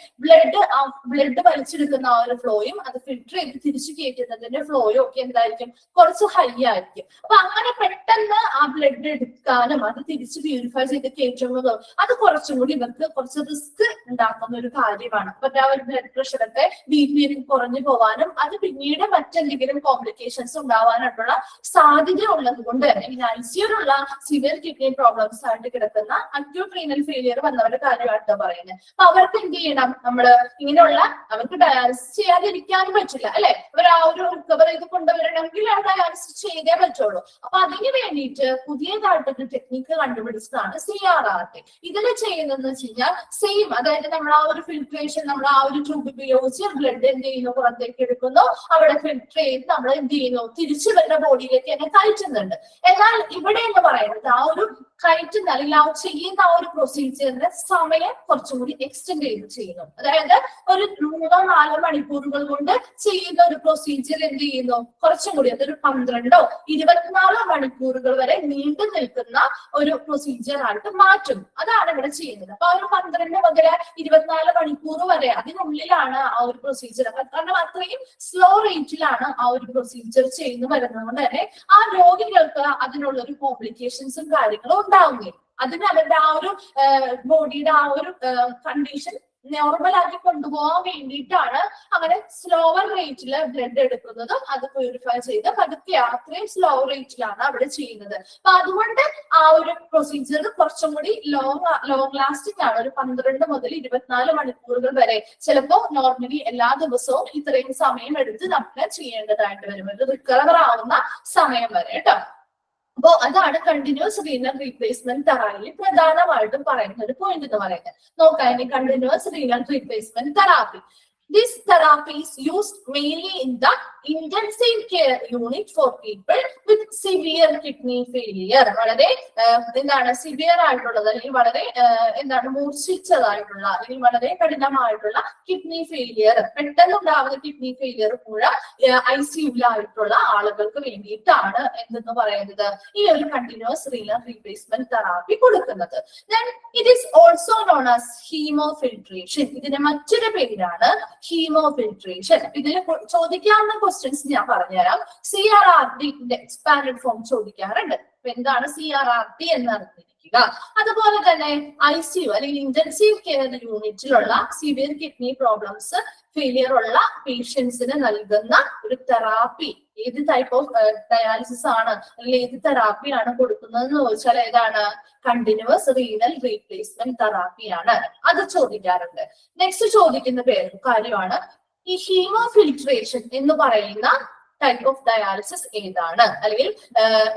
ബ്ലഡ് വലിച്ചെടുക്കുന്ന ആ ഒരു ഫ്ലോയും അത് ഫിൽറ്റർ ചെയ്ത് തിരിച്ചു കയറ്റുന്നതിന്റെ ഫ്ലോയും ഒക്കെ എന്തായിരിക്കും, കുറച്ച് ഹൈ ആയിരിക്കും. അപ്പൊ അങ്ങനെ പെട്ടെന്ന് ആ ബ്ലഡ് എടുക്കാനും അത് തിരിച്ച് പ്യൂരിഫൈ ചെയ്ത് കയറ്റുന്നതും അത് കുറച്ചും കൂടി ഇവർക്ക് കുറച്ച് റിസ്ക് ഉണ്ടാക്കുന്ന ഉണ്ടാകുന്ന ഒരു കാര്യമാണ്. അപ്പൊ ആ ഒരു ബ്ലഡ് പ്രഷറൊക്കെ BP കുറഞ്ഞു പോവാനും അത് പിന്നീട് മറ്റെന്തെങ്കിലും കോംപ്ലിക്കേഷൻസ് ഉണ്ടാവാനായിട്ടുള്ള സാധ്യത ഉള്ളത് കൊണ്ട് തന്നെ ഈ ICUലുള്ള സിവിയർ കിഡ്നി പ്രോബ്ലംസ് ആയിട്ട് കിടക്കുന്ന അക്യൂട്ട് റീനൽ ഫെയിലിയർ വന്നവരുടെ കാര്യമായിട്ടാണ് പറയുന്നത്. അപ്പൊ അവർക്ക് എന്ത് ചെയ്യണം? നമ്മള് ഇങ്ങനെയുള്ള അവർക്ക് ഡയാലിസിസ് ചെയ്യാതിരിക്കാനും പറ്റില്ല അല്ലെ. അവർ ആ ഒരു റിക്കവർ ചെയ്ത് കൊണ്ടുവരണമെങ്കിൽ ആ ഡയാലിസിസ് ചെയ്തേ പറ്റുള്ളൂ. അപ്പൊ അതിന് വേണ്ടിയിട്ട് പുതിയതായിട്ടൊരു ടെക്നിക്ക് കണ്ടുപിടിച്ചതാണ് CRRT. ഇതിൽ ചെയ്യുന്നതെന്ന് വെച്ച് കഴിഞ്ഞാൽ സെയിം, അതായത് നമ്മൾ ആ ഒരു ഫിൽട്രേഷൻ, നമ്മൾ ആ ഒരു ട്യൂബ് ഉപയോഗിച്ച് ബ്ലഡ് എന്ത് ചെയ്യുന്നു, പുറത്തേക്ക് എടുക്കുന്നു, അവിടെ ഫിൽട്ടർ ചെയ്ത് നമ്മൾ എന്ത് ചെയ്യുന്നു, തിരിച്ചു വരുന്ന ബോഡിയിലേക്ക് തന്നെ കയറ്റുന്നുണ്ട്. എന്നാൽ ഇവിടെ എന്ന് പറയുന്നത് ആ ഒരു കയറ്റുന്ന അല്ലെങ്കിൽ ആ ചെയ്യുന്ന ആ ഒരു പ്രൊസീജിയറിന്റെ സമയം കുറച്ചും കൂടി എക്സ്റ്റെൻഡ് ചെയ്ത് ചെയ്യുന്നു. അതായത് ഒരു 3-4 മണിക്കൂറുകൾ കൊണ്ട് ചെയ്യുന്ന ഒരു പ്രൊസീജിയർ എന്ത് ചെയ്യുന്നു, കുറച്ചും കൂടി അതൊരു 12-24 മണിക്കൂറുകൾ വരെ നീണ്ടു നിൽക്കുന്ന ഒരു പ്രൊസീജിയർ ആയിട്ട് മാറ്റുന്നു. അതാണ് ഇവിടെ ചെയ്യുന്നത്. അപ്പൊ ആ ഒരു 12 മുതൽ 24 മണിക്കൂർ വരെ അതിനുള്ളിലാണ് ആ ഒരു പ്രൊസീജിയർ. കാരണം അത്രയും സ്ലോ റേറ്റിലാണ് ആ ഒരു പ്രൊസീജിയർ ചെയ്യുന്നു വരുന്നത് കൊണ്ട് തന്നെ ആ രോഗികൾക്ക് അതിനുള്ള ഒരു കോംപ്ലിക്കേഷൻസും കാര്യങ്ങളും ഉണ്ടാവുകയും അതിന് അവരുടെ ആ ഒരു ബോഡിയുടെ ആ ഒരു കണ്ടീഷൻ നോർമൽ ആക്കി കൊണ്ടുപോകാൻ വേണ്ടിയിട്ടാണ് അങ്ങനെ സ്ലോവർ റേറ്റിൽ ബ്ലഡ് എടുക്കുന്നതും അത് പ്യൂരിഫൈ ചെയ്ത് പതുക്കെ അത്രയും സ്ലോ റേറ്റിലാണ് അവിടെ ചെയ്യുന്നത്. അപ്പൊ അതുകൊണ്ട് ആ ഒരു പ്രൊസീജിയർ കുറച്ചും കൂടി ലോങ് ലാസ്റ്റിംഗ് ആണ്. ഒരു 12 മുതൽ 24 മണിക്കൂറുകൾ വരെ, ചിലപ്പോ നോർമലി എല്ലാ ദിവസവും ഇത്രയും സമയം എടുത്ത് നമ്മൾ ചെയ്യേണ്ടതായിട്ട് വരും, ഒരു റിക്കവർ ആവുന്ന സമയം വരെ കേട്ടോ. അപ്പോ അതാണ് കണ്ടിന്യൂസ് റീനൽ റീപ്ലേസ്മെന്റ് തെറാപ്പിയിൽ പ്രധാനമായിട്ടും പറയുന്ന ഒരു പോയിന്റ് എന്ന് പറയുന്നത്. നോക്കാം, continuous renal replacement therapy. This therapy is used mainly in the intensive care unit for people with severe kidney failure. വളരെ എന്താണ് സിവിയർ ആയിട്ടുള്ളത് അല്ലെങ്കിൽ വളരെ എന്താണ് മൂർച്ഛിച്ചതായിട്ടുള്ള അല്ലെങ്കിൽ വളരെ കഠിനമായിട്ടുള്ള കിഡ്നി ഫെയിലിയർ, പെട്ടെന്നുണ്ടാവുന്ന കിഡ്നി ഫെയിലിയർ കൂടെ ICUലായിട്ടുള്ള ആളുകൾക്ക് വേണ്ടിയിട്ടാണ് എന്തെന്ന് പറയുന്നത് ഈ ഒരു കണ്ടിന്യൂസ് റീനൽ റീപ്ലേസ്മെന്റ് തെറാപ്പി കൊടുക്കുന്നത്. Then it is also known as hemofiltration. ഇതിന്റെ മറ്റൊരു പേരാണ് ഹീമോഫിൽട്രേഷൻ. ഇതിൽ ചോദിക്കാവുന്ന ക്വസ്റ്റ്യൻസ് ഞാൻ പറഞ്ഞുതരാം. CRRTന്റെ എക്സ്പാൻഡഡ് ഫോം ചോദിക്കാറുണ്ട്. അപ്പൊ എന്താണ് CRRT എന്ന് അറിഞ്ഞിരിക്കുക. അതുപോലെ തന്നെ ICU അല്ലെങ്കിൽ ഇന്റൻസീവ് കെയർ യൂണിറ്റിലുള്ള സിവിയർ കിഡ്നി പ്രോബ്ലംസ് ഫെയിലിയർ ഉള്ള പേഷ്യൻസിന് നൽകുന്ന ഒരു തെറാപ്പി, ഏത് ടൈപ്പ് ഓഫ് ഡയാലിസിസ് ആണ് അല്ലെങ്കിൽ ഏത് തെറാപ്പിയാണ് കൊടുക്കുന്നത് എന്ന് ചോദിച്ചാൽ ഏതാണ്? കണ്ടിന്യൂസ് റീനൽ റീപ്ലേസ്മെന്റ് തെറാപ്പിയാണ്. അത് ചോദിക്കാറുണ്ട്. നെക്സ്റ്റ് ചോദിക്കുന്ന കാര്യമാണ് ഈ ഹീമോഫിൽട്രേഷൻ എന്ന് പറയുന്ന ടൈപ്പ് ഓഫ് ഡയാലിസിസ് ഏതാണ്, അല്ലെങ്കിൽ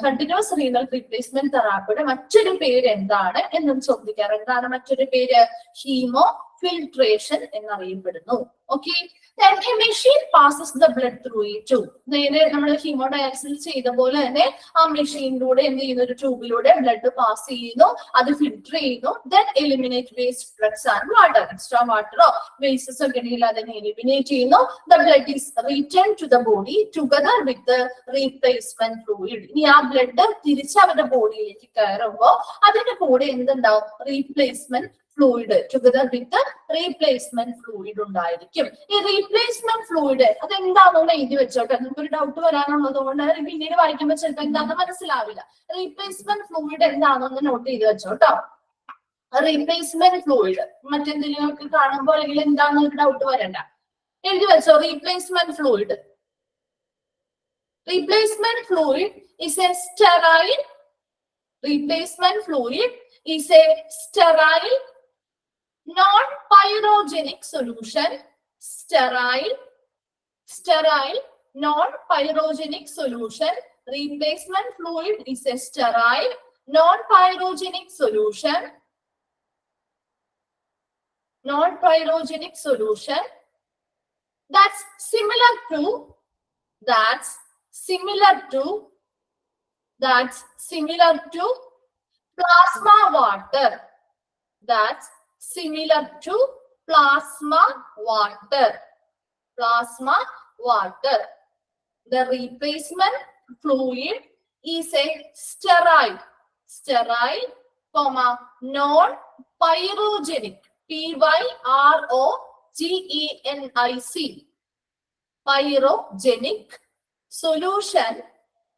കണ്ടിന്യൂസ് റീനൽ റീപ്ലേസ്മെന്റ് തെറാപ്പിയുടെ മറ്റൊരു പേര് എന്താണ് എന്നും ചോദിക്കാറുണ്ട്. എന്താണ് മറ്റൊരു പേര്? ഹീമോഫിൽട്രേഷൻ എന്നറിയപ്പെടുന്നു. Okay, then a machine passes the blood through a tube. നേരെ നമ്മൾ ഹീമോഡയാലിസിസ് ചെയ്ത പോലെ തന്നെ ആ മെഷീനിലൂടെ എന്ത് ചെയ്യുന്നു, ഒരു ട്യൂബിലൂടെ ബ്ലഡ് പാസ് ചെയ്യുന്നു, അത് ഫിൽറ്റർ ചെയ്യുന്നു, then eliminate waste drugs and water. Extra വാട്ടറോ വേസ്റ്റസ് ഒക്കെ ഉണ്ടെങ്കിൽ അതിനെ എലിമിനേറ്റ് ചെയ്യുന്നു. The blood is returned to the body together with the replacement fluid. ഇനി ആ ബ്ലഡ് തിരിച്ച് അവരുടെ ബോഡിയിലേക്ക് കയറുമ്പോൾ അതിന്റെ കൂടെ എന്തുണ്ടാവും? Replacement fluid, together with replacement fluid ഉണ്ടായിരിക്കും. ഈ റീപ്ലേസ്മെന്റ് ഫ്ലൂയിഡ് അതെന്താണെന്ന് എഴുതി വെച്ചോട്ടെ, നമുക്കൊരു ഡൗട്ട് വരാനുള്ളത് കൊണ്ട് പിന്നീട് വായിക്കുമ്പോൾ ചിലപ്പോൾ എന്താണെന്ന് മനസ്സിലാവില്ല. റീപ്ലേസ്മെന്റ് ഫ്ലൂയിഡ് എന്താണെന്ന് നോട്ട് ചെയ്ത് വെച്ചോട്ടോ. റീപ്ലേസ്മെന്റ് ഫ്ലൂയിഡ് മറ്റെന്തെങ്കിലും ഒക്കെ കാണുമ്പോൾ അല്ലെങ്കിൽ എന്താണെന്ന് ഡൗട്ട് വരണ്ട, എഴുതി വെച്ചോ. Replacement fluid, replacement fluid is a sterile, replacement fluid is a sterile non-pyrogenic solution, sterile non-pyrogenic solution. Replacement fluid is a sterile non-pyrogenic solution, that's similar to plasma water. That's similar to plasma water. The replacement fluid is a sterile, non-pyrogenic, pyrogenic, pyrogenic solution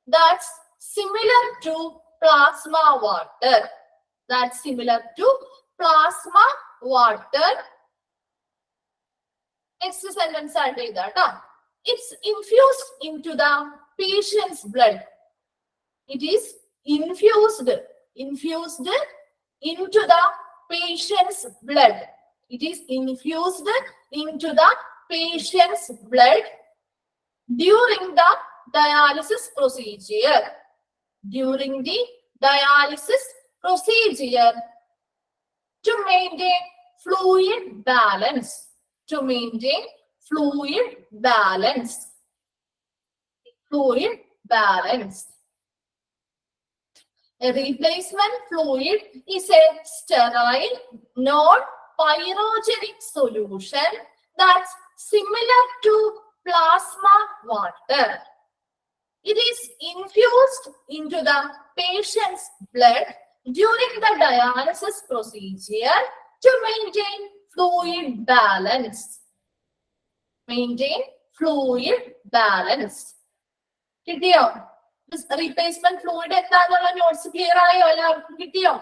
that's similar to plasma water. Next sentence add ചെയ്താട്ടോ. It's infused in to the patients blood. It is infused into the patient's blood. It is infused into the patient's blood during the dialysis procedure. During the dialysis procedure to maintain fluid balance. To maintain fluid balance. Fluid balance. A replacement fluid is a sterile, non-pyrogenic solution that's similar to plasma water. It is infused into the patient's blood during the dialysis procedure to maintain fluid balance. Maintain fluid balance. കിട്ടിയോ? റീപ്ലേസ്മെന്റ് ഫ്ലൂയിഡ് എന്താന്നുള്ള നോട്ട്സ് ക്ലിയർ ആയോ? എല്ലാവർക്കും കിട്ടിയോ?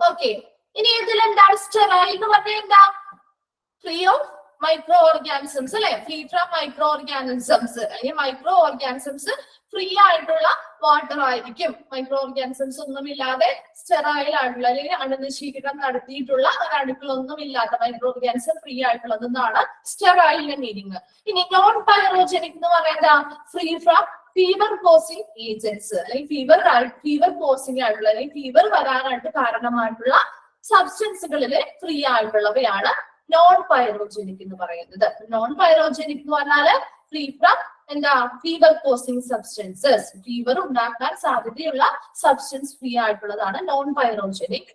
ഓക്കെ. ഇനി ഇതിൽ എന്താണ് സ്റ്റെറൈൽ എന്ന് പറഞ്ഞാൽ എന്താ? ഫ്രീ ഓഫ് മൈക്രോ ഓർഗാനിസംസ് അല്ലെ? Free from micro organisms. അല്ലെങ്കിൽ മൈക്രോ ഓർഗാനിസംസ് ഫ്രീ ആയിട്ടുള്ള വാട്ടർ ആയിരിക്കും. മൈക്രോ ഓർഗാനിസംസ് ഒന്നും ഇല്ലാതെ സ്റ്റെറൈൽ ആയിട്ടുള്ള അല്ലെങ്കിൽ അണുനശീകരണം നടത്തിയിട്ടുള്ള അണുക്കളൊന്നും ഇല്ലാത്ത മൈക്രോ ഓർഗാനിസം ഫ്രീ ആയിട്ടുള്ളതെന്നാണ് സ്റ്റെറൈലിന്റെ മീനിങ്. ഇനി നോൺ പൈറോജനിക് എന്ന് പറയുന്നത് free from fever causing agents അല്ലെങ്കിൽ ഫീവർ കോസിങ് ആയിട്ടുള്ള അല്ലെങ്കിൽ ഫീവർ വരാനായിട്ട് കാരണമായിട്ടുള്ള സബ്സ്റ്റൻസുകളിൽ ഫ്രീ ആയിട്ടുള്ളവയാണ് നോൺ പൈറോജനിക് എന്ന് പറയുന്നത്. നോൺ പൈറോജനിക് എന്ന് പറഞ്ഞാല് ഫ്രീ ഫ്രം എന്താ ഫീവർ കോസിങ് സബ്സ്റ്റൻസസ്. ഫീവർ ഉണ്ടാക്കാൻ സാധ്യതയുള്ള സബ്സ്റ്റൻസ് ഫ്രീ ആയിട്ടുള്ളതാണ് നോൺ പൈറോജനിക്.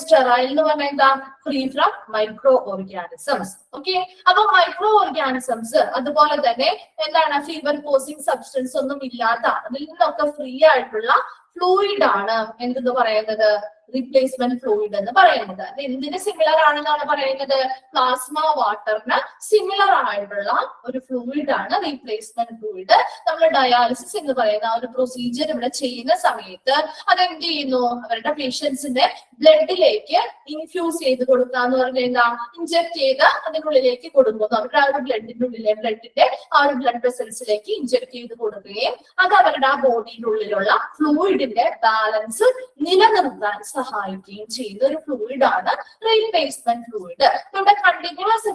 സ്റ്റെറൈൽ എന്ന് പറഞ്ഞാൽ എന്താ? Free from micro organisms. Okay. അപ്പൊ മൈക്രോ ഓർഗാനിസംസ് അതുപോലെ തന്നെ എന്താണ് ഫീവർ കോസിങ് സബ്സ്റ്റൻസ് ഒന്നും ഇല്ലാത്ത അതിൽ നിന്നൊക്കെ ഫ്രീ ആയിട്ടുള്ള ഫ്ലൂയിഡ് ആണ് എന്തെന്ന് പറയുന്നത്? റീപ്ലേസ്മെന്റ് ഫ്ലൂയിഡ് എന്ന് പറയുന്നത്. അത് എന്തിന് സിമിലർ ആണെന്നാണ് പറയുന്നത്? പ്ലാസ്മ വാട്ടറിന് സിമിലർ ആയിട്ടുള്ള ഒരു ഫ്ലൂയിഡ് ആണ് റീപ്ലേസ്മെന്റ് ഫ്ലൂയിഡ്. നമ്മൾ ഡയാലിസിസ് എന്ന് പറയുന്ന ഒരു പ്രൊസീജിയർ ഇവിടെ ചെയ്യുന്ന സമയത്ത് അതെന്ത് ചെയ്യുന്നു? അവരുടെ പേഷ്യൻസിന്റെ ബ്ലഡിലേക്ക് ഇൻഫ്യൂസ് ചെയ്ത് കൊടുക്കുക എന്ന് പറഞ്ഞു കഴിഞ്ഞാൽ ഇഞ്ചക്ട് ചെയ്ത് അതിനുള്ളിലേക്ക് കൊടുക്കുന്നു. അവരുടെ ആ ഒരു ബ്ലഡിന്റെ ആ ഒരു ബ്ലഡ് വെസൽസിലേക്ക് ഇഞ്ചക്ട് ചെയ്ത് കൊടുക്കുകയും അത് അവരുടെ ആ ബോഡിയുടെ ഉള്ളിലുള്ള ഫ്ലൂയിഡിന്റെ ബാലൻസ് നിലനിർത്താൻ സഹായിക്കുകയും ചെയ്യുന്ന ഒരു ഫ്ലൂയിഡ് ആണ് റീപ്ലേസ്മെന്റ് ഫ്ലൂയിഡ്. ഇവിടെ കണ്ടിന്യൂസ്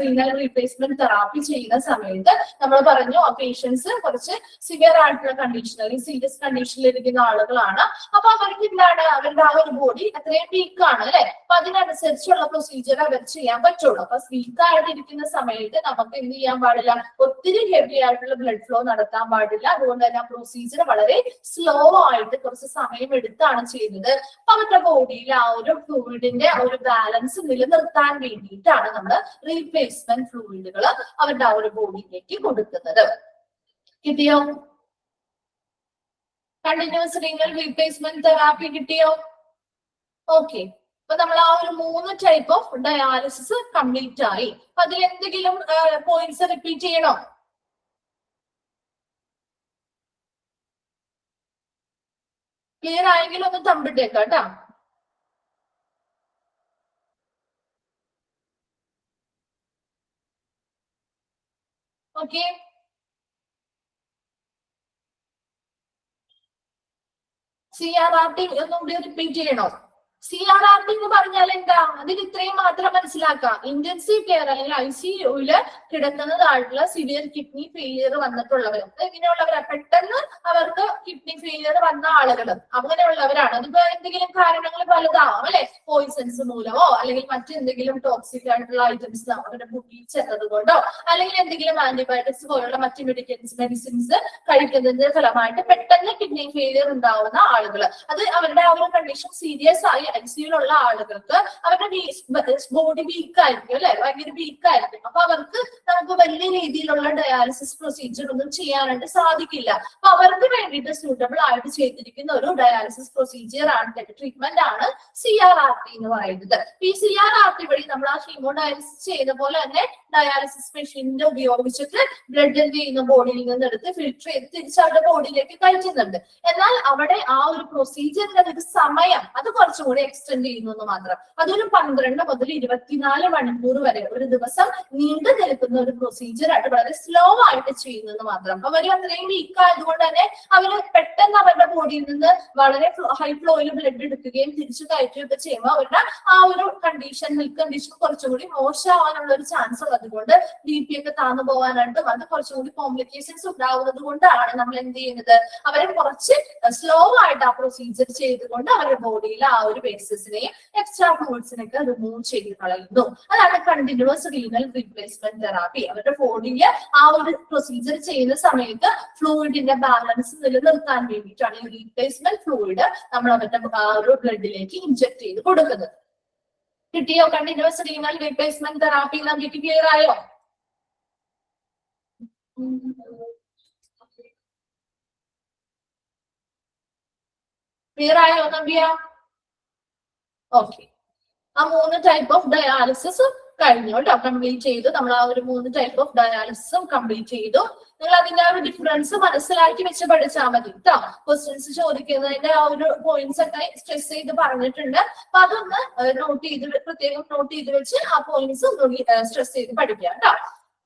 റീനൽ റീപ്ലേസ്മെന്റ് തെറാപ്പി ചെയ്യുന്ന സമയത്ത് നമ്മൾ പറഞ്ഞു ആ പേഷ്യൻസ് കുറച്ച് സിവിയർ ആയിട്ടുള്ള കണ്ടീഷൻ അല്ലെങ്കിൽ സീരിയസ് കണ്ടീഷനിൽ ഇരിക്കുന്ന ആളുകളാണ്. അപ്പൊ അവർക്ക് എന്താണ്? അവരുടെ ആ ഒരു ബോഡി അത്രയും വീക്ക് ആണ് അല്ലെ? അപ്പൊ അതിനനുസരിച്ചുള്ള പ്രൊസീജിയർ അവർ ചെയ്യാൻ പറ്റുള്ളൂ. അപ്പൊ വീക്ക് ആയിട്ടിരിക്കുന്ന സമയത്ത് നമുക്ക് എന്ത് ചെയ്യാൻ പാടില്ല? ഒത്തിരി ഹെവി ആയിട്ടുള്ള ബ്ലഡ് ഫ്ലോ നടത്താൻ പാടില്ല. അതുകൊണ്ട് തന്നെ ആ പ്രൊസീജിയർ വളരെ സ്ലോ ആയിട്ട് കുറച്ച് സമയം എടുത്താണ് ചെയ്യുന്നത്. അപ്പൊ അവരുടെ ബോഡിയിൽ ആ ഒരു ഫ്ലൂയിഡിന്റെ ഒരു ബാലൻസ് നിലനിർത്താൻ വേണ്ടിയിട്ടാണ് നമ്മൾ റീപ്ലേസ്മെന്റ് ഫ്ലൂയിഡുകൾ അവരുടെ ആ ഒരു ബോഡിയിലേക്ക് കൊടുക്കുന്നത്. കിട്ടിയോ? കണ്ടിന്യൂസ് റീനൽ റീപ്ലേസ്മെന്റ് തെറാപ്പി കിട്ടിയോ? ഓക്കെ. അപ്പൊ നമ്മൾ ആ ഒരു 3 ടൈപ്പ് ഓഫ് ഡയാലിസിസ് കംപ്ലീറ്റ് ആയി. അപ്പൊ അതിൽ എന്തെങ്കിലും പോയിന്റ്സ് റിപ്പീറ്റ് ചെയ്യണോ? ക്ലിയർ ആയെങ്കിൽ ഒന്ന് തമ്പിട്ടേക്കാം കേട്ടോ. ഓക്കെ. CRRT ഒന്നുകൂടി റിപ്പീറ്റ് ചെയ്യണോ? CRRT എന്ന് പറഞ്ഞാൽ എന്താ? അതിന് ഇത്രയും മാത്രം മനസ്സിലാക്കാം. ഇന്റൻസീവ് കെയർ അല്ലെങ്കിൽ ICUല് കിടക്കുന്നതായിട്ടുള്ള സിവിയർ കിഡ്നി ഫെയിലിയർ വന്നിട്ടുള്ളവർ. ഇങ്ങനെയുള്ളവരാ പെട്ടെന്ന് അവർക്ക് കിഡ്നി ഫെയിലിയർ വന്ന ആളുകൾ അങ്ങനെയുള്ളവരാണ്. അതിപ്പോ എന്തെങ്കിലും കാരണങ്ങൾ പലതാവും അല്ലെ? പോയിസൺസ് മൂലമോ അല്ലെങ്കിൽ മറ്റെന്തെങ്കിലും ടോക്സിക് ആയിട്ടുള്ള ഐറ്റംസ് അവരുടെ ബുക്കിൽ ചെന്നത് കൊണ്ടോ അല്ലെങ്കിൽ എന്തെങ്കിലും ആന്റിബയോട്ടിക്സ് പോലുള്ള മറ്റ് മെഡിസിൻസ് കഴിക്കുന്നതിന്റെ ഫലമായിട്ട് പെട്ടെന്ന് കിഡ്നി ഫെയിലിയർ ഉണ്ടാവുന്ന ആളുകൾ. അത് അവരുടെ ആ ഒരു കണ്ടീഷൻ സീരിയസ് ആയി ICUലുള്ള ആളുകൾക്ക് അവരുടെ ബോഡി വീക്ക് ആയിരിക്കും അല്ലെ? ഭയങ്കര വീക്ക് ആയിരിക്കും. അപ്പൊ അവർക്ക് നമുക്ക് വലിയ രീതിയിലുള്ള ഡയാലിസിസ് പ്രൊസീജിയർ ഒന്നും ചെയ്യാനായിട്ട് സാധിക്കില്ല. അപ്പൊ അവർക്ക് വേണ്ടിയിട്ട് സ്യൂട്ടബിൾ ആയിട്ട് ചെയ്തിരിക്കുന്ന ഒരു ഡയാലിസിസ് പ്രൊസീജിയർ ആണ്, ട്രീറ്റ്മെന്റ് ആണ് CRRT എന്ന് പറയുന്നത്. ഈ CRRT വഴി നമ്മൾ ആ ഹീമോഡയാലിസിസ് ചെയ്ത പോലെ തന്നെ ഡയാലിസിസ് മെഷീനിന്റെ ഉപയോഗിച്ചിട്ട് ബ്ലഡ് എന്ത് ചെയ്യുന്ന ബോഡിയിൽ നിന്ന് എടുത്ത് ഫിൽട്ടർ ചെയ്ത് തിരിച്ചവരുടെ ബോഡിയിലേക്ക് കയറ്റുന്നുണ്ട്. എന്നാൽ അവിടെ ആ ഒരു പ്രൊസീജിയറിന്റെ ഒരു സമയം അത് കുറച്ചും കൂടി എക്സ്റ്റെൻഡ് ചെയ്യുന്നു എന്ന് മാത്രം. അതൊരു 12 മുതൽ 24 മണിക്കൂർ വരെ ഒരു ദിവസം നീണ്ടു നിൽക്കുന്ന ഒരു പ്രൊസീജിയർ ആയിട്ട് വളരെ സ്ലോ ആയിട്ട് ചെയ്യുന്നത് മാത്രം. അപ്പൊ അവർ അത്രയും വീക്ക് ആയതുകൊണ്ട് തന്നെ അവര് പെട്ടെന്ന് അവരുടെ ബോഡിയിൽ നിന്ന് വളരെ ഹൈ ഫ്ലോയിൽ ബ്ലഡ് എടുക്കുകയും തിരിച്ചു കയറ്റുകയൊക്കെ ചെയ്യുമ്പോൾ അവരുടെ ആ ഒരു കണ്ടീഷൻ, ഹെൽത്ത് കണ്ടീഷൻ കുറച്ചും കൂടി മോശമാവാനുള്ള ഒരു ചാൻസ് ഉള്ളതുകൊണ്ട് BP ഒക്കെ താന്നു പോകാനായിട്ടും അത് കുറച്ചും കൂടി കോംപ്ലിക്കേഷൻസ് ഉണ്ടാവുന്നത് കൊണ്ടാണ് നമ്മൾ എന്ത് ചെയ്യുന്നത്, അവരെ കുറച്ച് സ്ലോ ആയിട്ട് ആ പ്രൊസീജിയർ ചെയ്തുകൊണ്ട് അവരുടെ ബോഡിയിൽ ആ ഒരു വേസ്റ്റസിനെയും എക്സ്ട്രാ ഫ്ലൂയിഡ്സിനൊക്കെ റിമൂവ് ചെയ്ത് കളയുന്നു. അതാണ് കണ്ടിന്യൂസ് റീനൽ റീപ്ലേസ്മെന്റ് തെറാപ്പി. അവരുടെ ബോഡിയിൽ ആ ഒരു പ്രൊസീജിയർ ചെയ്യുന്ന സമയത്ത് ഫ്ലൂയിഡിന്റെ ബാലൻസ് നിലനിർത്താൻ വേണ്ടിയിട്ടാണ് ഈ റീപ്ലേസ്മെന്റ് ഫ്ലൂയിഡ് നമ്മൾ അവരുടെ ആ ഒരു ബ്ലഡിലേക്ക് ഇൻജെക്ട് ചെയ്ത് കൊടുക്കുന്നത്. കിട്ടിയോ? കണ്ടിന്യൂസ് റീനൽ റീപ്ലേസ്മെന്റ് തെറാപ്പി നമുക്ക് ക്ലിയർ ആയോ? ക്ലിയർ ആയോ നവ്യ? ഓക്കെ. ആ 3 ടൈപ്പ് ഓഫ് ഡയാലിസിസ് കഴിഞ്ഞു കേട്ടോ, കംപ്ലീറ്റ് ചെയ്തു. നമ്മൾ ആ ഒരു 3 ടൈപ്പ് ഓഫ് ഡയാലിസിസും കംപ്ലീറ്റ് ചെയ്തു. നിങ്ങൾ അതിന്റെ ആ ഒരു ഡിഫറൻസ് മനസ്സിലാക്കി വെച്ച് പഠിച്ചാൽ മതി കേട്ടോ. ക്വസ്റ്റ്യൻസ് ചോദിക്കുന്നതിന്റെ ആ ഒരു പോയിന്റ്സ് ഒക്കെ സ്ട്രെസ് ചെയ്ത് പറഞ്ഞിട്ടുണ്ട്. അപ്പൊ അതൊന്ന് നോട്ട് ചെയ്ത് പ്രത്യേകം നോട്ട് ചെയ്ത് വെച്ച് ആ പോയിന്റ്സ് സ്ട്രെസ് ചെയ്ത് പഠിക്കുക കേട്ടോ.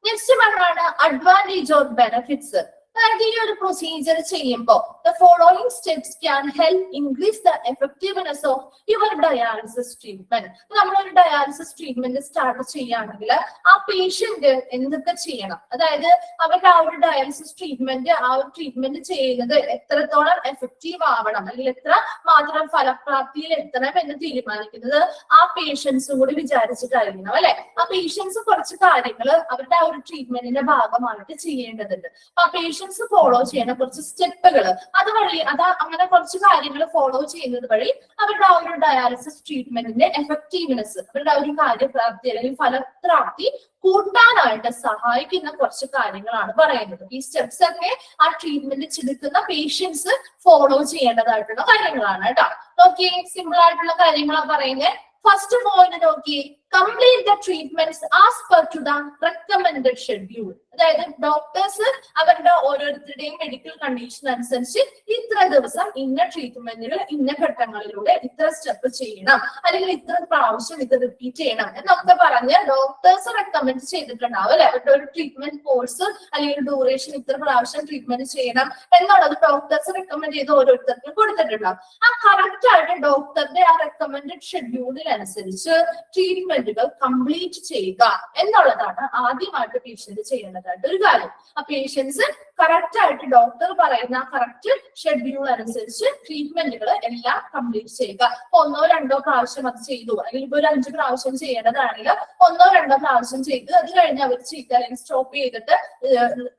നെക്സ്റ്റ് പറഞ്ഞാണ് അഡ്വാൻറ്റേജ് ഓർ ബെനിഫിറ്റ്സ്. അതായത് ഈ ഒരു പ്രൊസീജിയർ ചെയ്യുമ്പോൾ the following steps can help increase the effectiveness of your dialysis treatment. നമ്മളൊരു ഡയാലിസിസ് ട്രീറ്റ്മെന്റ് സ്റ്റാർട്ട് ചെയ്യുകയാണെങ്കിൽ ആ പേഷ്യന്റ് എന്തൊക്കെ ചെയ്യണം, അതായത് അവരുടെ ആ ഒരു ഡയാലിസിസ് ട്രീറ്റ്മെന്റ് ആ ഒരു ട്രീറ്റ്മെന്റ് ചെയ്യുന്നത് എത്രത്തോളം എഫക്റ്റീവ് ആവണം അല്ലെങ്കിൽ എത്ര മാത്രം ഫലപ്രാപ്തിയിൽ എത്തണം എന്ന് തീരുമാനിക്കുന്നത് ആ പേഷ്യൻസും കൂടി വിചാരിച്ചിട്ടായിരിക്കണം അല്ലെ. ആ പേഷ്യൻസ് കുറച്ച് കാര്യങ്ങൾ അവരുടെ ആ ഒരു ട്രീറ്റ്മെന്റിന്റെ ഭാഗമായിട്ട് ചെയ്യേണ്ടതുണ്ട്. അപ്പൊ ആ പേഷ്യൻസ് ഫോളോ ചെയ്യുന്ന കുറച്ച് സ്റ്റെപ്പുകൾ അതുവഴി അങ്ങനെ കുറച്ച് കാര്യങ്ങൾ ഫോളോ ചെയ്യുന്നത് വഴി അവരുടെ ആ ഒരു ഡയാലിസിസ് ട്രീറ്റ്മെന്റിന്റെ എഫക്റ്റീവ്നെസ്, അവരുടെ ആ ഒരു കാര്യപ്രാപ്തി അല്ലെങ്കിൽ ഫലപ്രാപ്തി കൂട്ടാനായിട്ട് സഹായിക്കുന്ന കുറച്ച് കാര്യങ്ങളാണ് പറയുന്നത്. ഈ സ്റ്റെപ്സ് ഒക്കെ ആ ട്രീറ്റ്മെന്റ് ചെലുത്തുന്ന പേഷ്യൻസ് ഫോളോ ചെയ്യേണ്ടതായിട്ടുള്ള കാര്യങ്ങളാണ് കേട്ടോ. നോക്കി സിമ്പിൾ ആയിട്ടുള്ള കാര്യങ്ങളാണ് പറയുന്നത്. ഫസ്റ്റ് പോയിന്റ് നോക്കി, complete the treatments as per to the recommended schedule. അതായത് ഡോക്ടേഴ്സ് അവരുടെ ഓരോരുത്തരുടെയും മെഡിക്കൽ കണ്ടീഷൻ അനുസരിച്ച് ഇത്ര ദിവസം ഇന്ന ട്രീറ്റ്മെന്റുകൾ ഇന്ന ഘട്ടങ്ങളിലൂടെ ഇത്ര സ്റ്റെപ്പ് ചെയ്യണം അല്ലെങ്കിൽ ഇത്ര പ്രാവശ്യം ഇത് റിപ്പീറ്റ് ചെയ്യണം എന്നൊക്കെ പറഞ്ഞ് ഡോക്ടേഴ്സ് റെക്കമെൻഡ് ചെയ്തിട്ടുണ്ടാവും അല്ലെ. അവരുടെ ഒരു ട്രീറ്റ്മെന്റ് കോഴ്സ് അല്ലെങ്കിൽ ഡ്യൂറേഷൻ ഇത്ര പ്രാവശ്യം ട്രീറ്റ്മെന്റ് ചെയ്യണം എന്നുള്ളത് ഡോക്ടേഴ്സ് റെക്കമെൻഡ് ചെയ്ത് ഓരോരുത്തർക്കും കൊടുത്തിട്ടുണ്ടാവും. ആ കറക്റ്റ് ആയിട്ട് ഡോക്ടറുടെ ആ റെക്കമെൻഡഡ് ഷെഡ്യൂളിനനുസരിച്ച് ട്രീറ്റ്മെന്റ് കംപ്ലീറ്റ് ചെയ്യുക എന്നുള്ളതാണ് ആദ്യമായിട്ട് പേഷ്യന്റ് ചെയ്യേണ്ടതായിട്ട് ഒരു കാര്യം. ആ പേഷ്യൻസ് കറക്റ്റ് ആയിട്ട് ഡോക്ടർ പറയുന്ന കറക്റ്റ് ഷെഡ്യൂൾ അനുസരിച്ച് ട്രീറ്റ്മെന്റുകൾ എല്ലാം കംപ്ലീറ്റ് ചെയ്യുക. 1-2 പ്രാവശ്യം അത് ചെയ്തു, അല്ലെങ്കിൽ ഇപ്പൊ ഒരു 5 പ്രാവശ്യം ചെയ്യേണ്ടതാണെങ്കിൽ 1-2 പ്രാവശ്യം ചെയ്ത് അത് കഴിഞ്ഞ് അവർ ചെയ്ത് അല്ലെങ്കിൽ സ്റ്റോപ്പ് ചെയ്തിട്ട്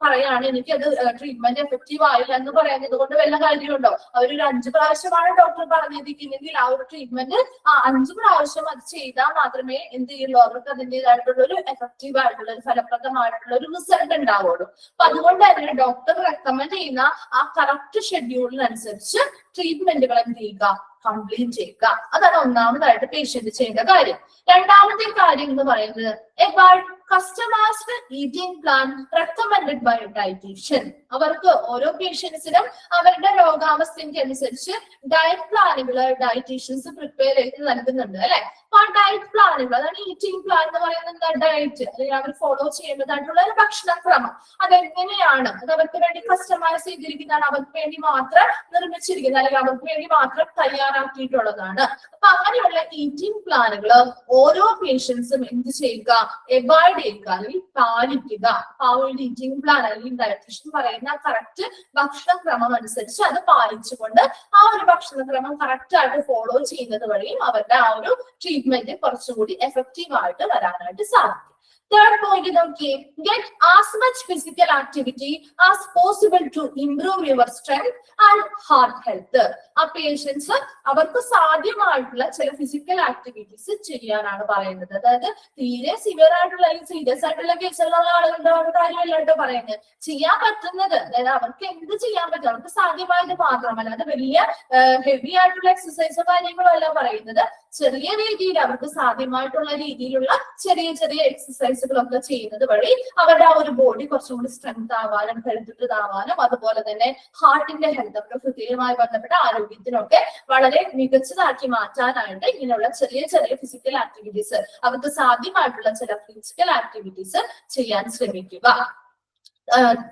പറയാണ് എനിക്ക് അത് ട്രീറ്റ്മെന്റ് എഫക്റ്റീവ് ആയില്ല എന്ന് പറയുന്നത് കൊണ്ട് വല്ല കാര്യമുണ്ടോ? അവരൊരു 5 പ്രാവശ്യമാണ് ഡോക്ടർ പറഞ്ഞിരിക്കുന്നെങ്കിൽ ആ ഒരു ട്രീറ്റ്മെന്റ് 5 പ്രാവശ്യം അത് ചെയ്താൽ മാത്രമേ എന്ത് ചെയ്യുള്ളൂ, അവർക്ക് അതിൻ്റെതായിട്ടുള്ള ഒരു എഫക്റ്റീവ് ആയിട്ടുള്ള ഒരു ഫലപ്രദമായിട്ടുള്ള ഒരു റിസൾട്ട് ഉണ്ടാവുള്ളൂ. അപ്പൊ അതുകൊണ്ട് തന്നെ ഡോക്ടർ റെക്കമെൻഡ് ചെയ്യുന്ന ആ കറക്റ്റ് ഷെഡ്യൂളിനനുസരിച്ച് ട്രീറ്റ്മെന്റുകൾ എന്ത് ചെയ്യുക, കംപ്ലീറ്റ് ചെയ്യുക. അതാണ് ഒന്നാമതായിട്ട് പേഷ്യന്റ് ചെയ്യേണ്ട കാര്യം. രണ്ടാമത്തെ കാര്യം എന്ന് പറയുന്നത് customised eating plan recommended by dietitian. അവർക്ക് ഓരോ പേഷ്യൻസിനും അവരുടെ രോഗാവസ്ഥയ്ക്ക് അനുസരിച്ച് ഡയറ്റ് പ്ലാനുകൾ ഡയറ്റീഷ്യൻസ് പ്രിപ്പയർ ചെയ്ത് നൽകുന്നുണ്ട് അല്ലെ. അപ്പൊ ആ ഡയറ്റ് പ്ലാനുകൾ, അതാണ് ഈറ്റിംഗ് പ്ലാൻ എന്ന് പറയുന്നത്, എന്താ ഡയറ്റ് അല്ലെങ്കിൽ അവർ ഫോളോ ചെയ്യേണ്ടതായിട്ടുള്ള ഒരു ഭക്ഷണക്രമം അതെങ്ങനെയാണ്, അത് അവർക്ക് വേണ്ടി കസ്റ്റമൈസ് ചെയ്തിരിക്കുന്നതാണ്, അവർക്ക് വേണ്ടി മാത്രം നിർമ്മിച്ചിരിക്കുന്നത് അല്ലെങ്കിൽ അവർക്ക് വേണ്ടി മാത്രം തയ്യാറാക്കിയിട്ടുള്ളതാണ്. അപ്പൊ അങ്ങനെയുള്ള ഈറ്റിംഗ് പ്ലാനുകൾ ഓരോ പേഷ്യൻസും എന്ത് ചെയ്യുക, എവോയ്ഡ് ചെയ്യുക അല്ലെങ്കിൽ പാലിക്കുക. ആ ഒരു ഈറ്റിംഗ് പ്ലാൻ അല്ലെങ്കിൽ ഡയറ്റീഷ്യൻ പറയുന്ന കറക്റ്റ് ഭക്ഷണക്രമം അനുസരിച്ച് അത് പാലിച്ചുകൊണ്ട് ആ ഒരു ഭക്ഷണക്രമം കറക്റ്റ് ആയിട്ട് ഫോളോ ചെയ്യുന്നത് വഴിയും അവരുടെ ആ ഒരു ട്രീറ്റ്മെന്റ് കുറച്ചുകൂടി എഫക്റ്റീവ് ആയിട്ട് വരാനായിട്ട് സാധിക്കും. Third point is okay, get as much physical activity as possible to improve your strength and heart health. ആ പേഷ്യൻസ് അവർക്ക് സാധ്യമായിട്ടുള്ള ചില ഫിസിക്കൽ ആക്ടിവിറ്റീസ് ചെയ്യാനാണ് പറയുന്നത്. അതായത് തീരെ സിവിയർ ആയിട്ടുള്ള അല്ലെങ്കിൽ സീരിയസ് ആയിട്ടുള്ള കേസുകളുള്ള ആളുകളുടെ കാര്യമല്ല കേട്ടോ പറയുന്നത്. ചെയ്യാൻ പറ്റുന്നത്, അതായത് അവർക്ക് എന്ത് ചെയ്യാൻ പറ്റും, അവർക്ക് സാധ്യമായത് മാത്രമല്ല, അത് വലിയ ഹെവി ആയിട്ടുള്ള എക്സസൈസോ കാര്യങ്ങളോ അല്ല പറയുന്നത്. ചെറിയ രീതിയിൽ അവർക്ക് സാധ്യമായിട്ടുള്ള രീതിയിലുള്ള ചെറിയ ചെറിയ എക്സസൈസുകളൊക്കെ ചെയ്യുന്നത് വഴി അവരുടെ ആ ഒരു ബോഡി കുറച്ചും കൂടി സ്ട്രെങ്ത് ആവാനും കരുത്തുറ്റതാവാനും അതുപോലെ തന്നെ ഹാർട്ടിന്റെ ഹെൽത്ത്, അവരുടെ ഹൃദയവുമായി ബന്ധപ്പെട്ട ആരോഗ്യത്തിനൊക്കെ വളരെ മികച്ചതാക്കി മാറ്റാനായിട്ട് ഇങ്ങനെയുള്ള ചെറിയ ചെറിയ ഫിസിക്കൽ ആക്ടിവിറ്റീസ്, അവർക്ക് സാധ്യമായിട്ടുള്ള ചില ഫിസിക്കൽ ആക്ടിവിറ്റീസ് ചെയ്യാൻ ശ്രമിക്കുക.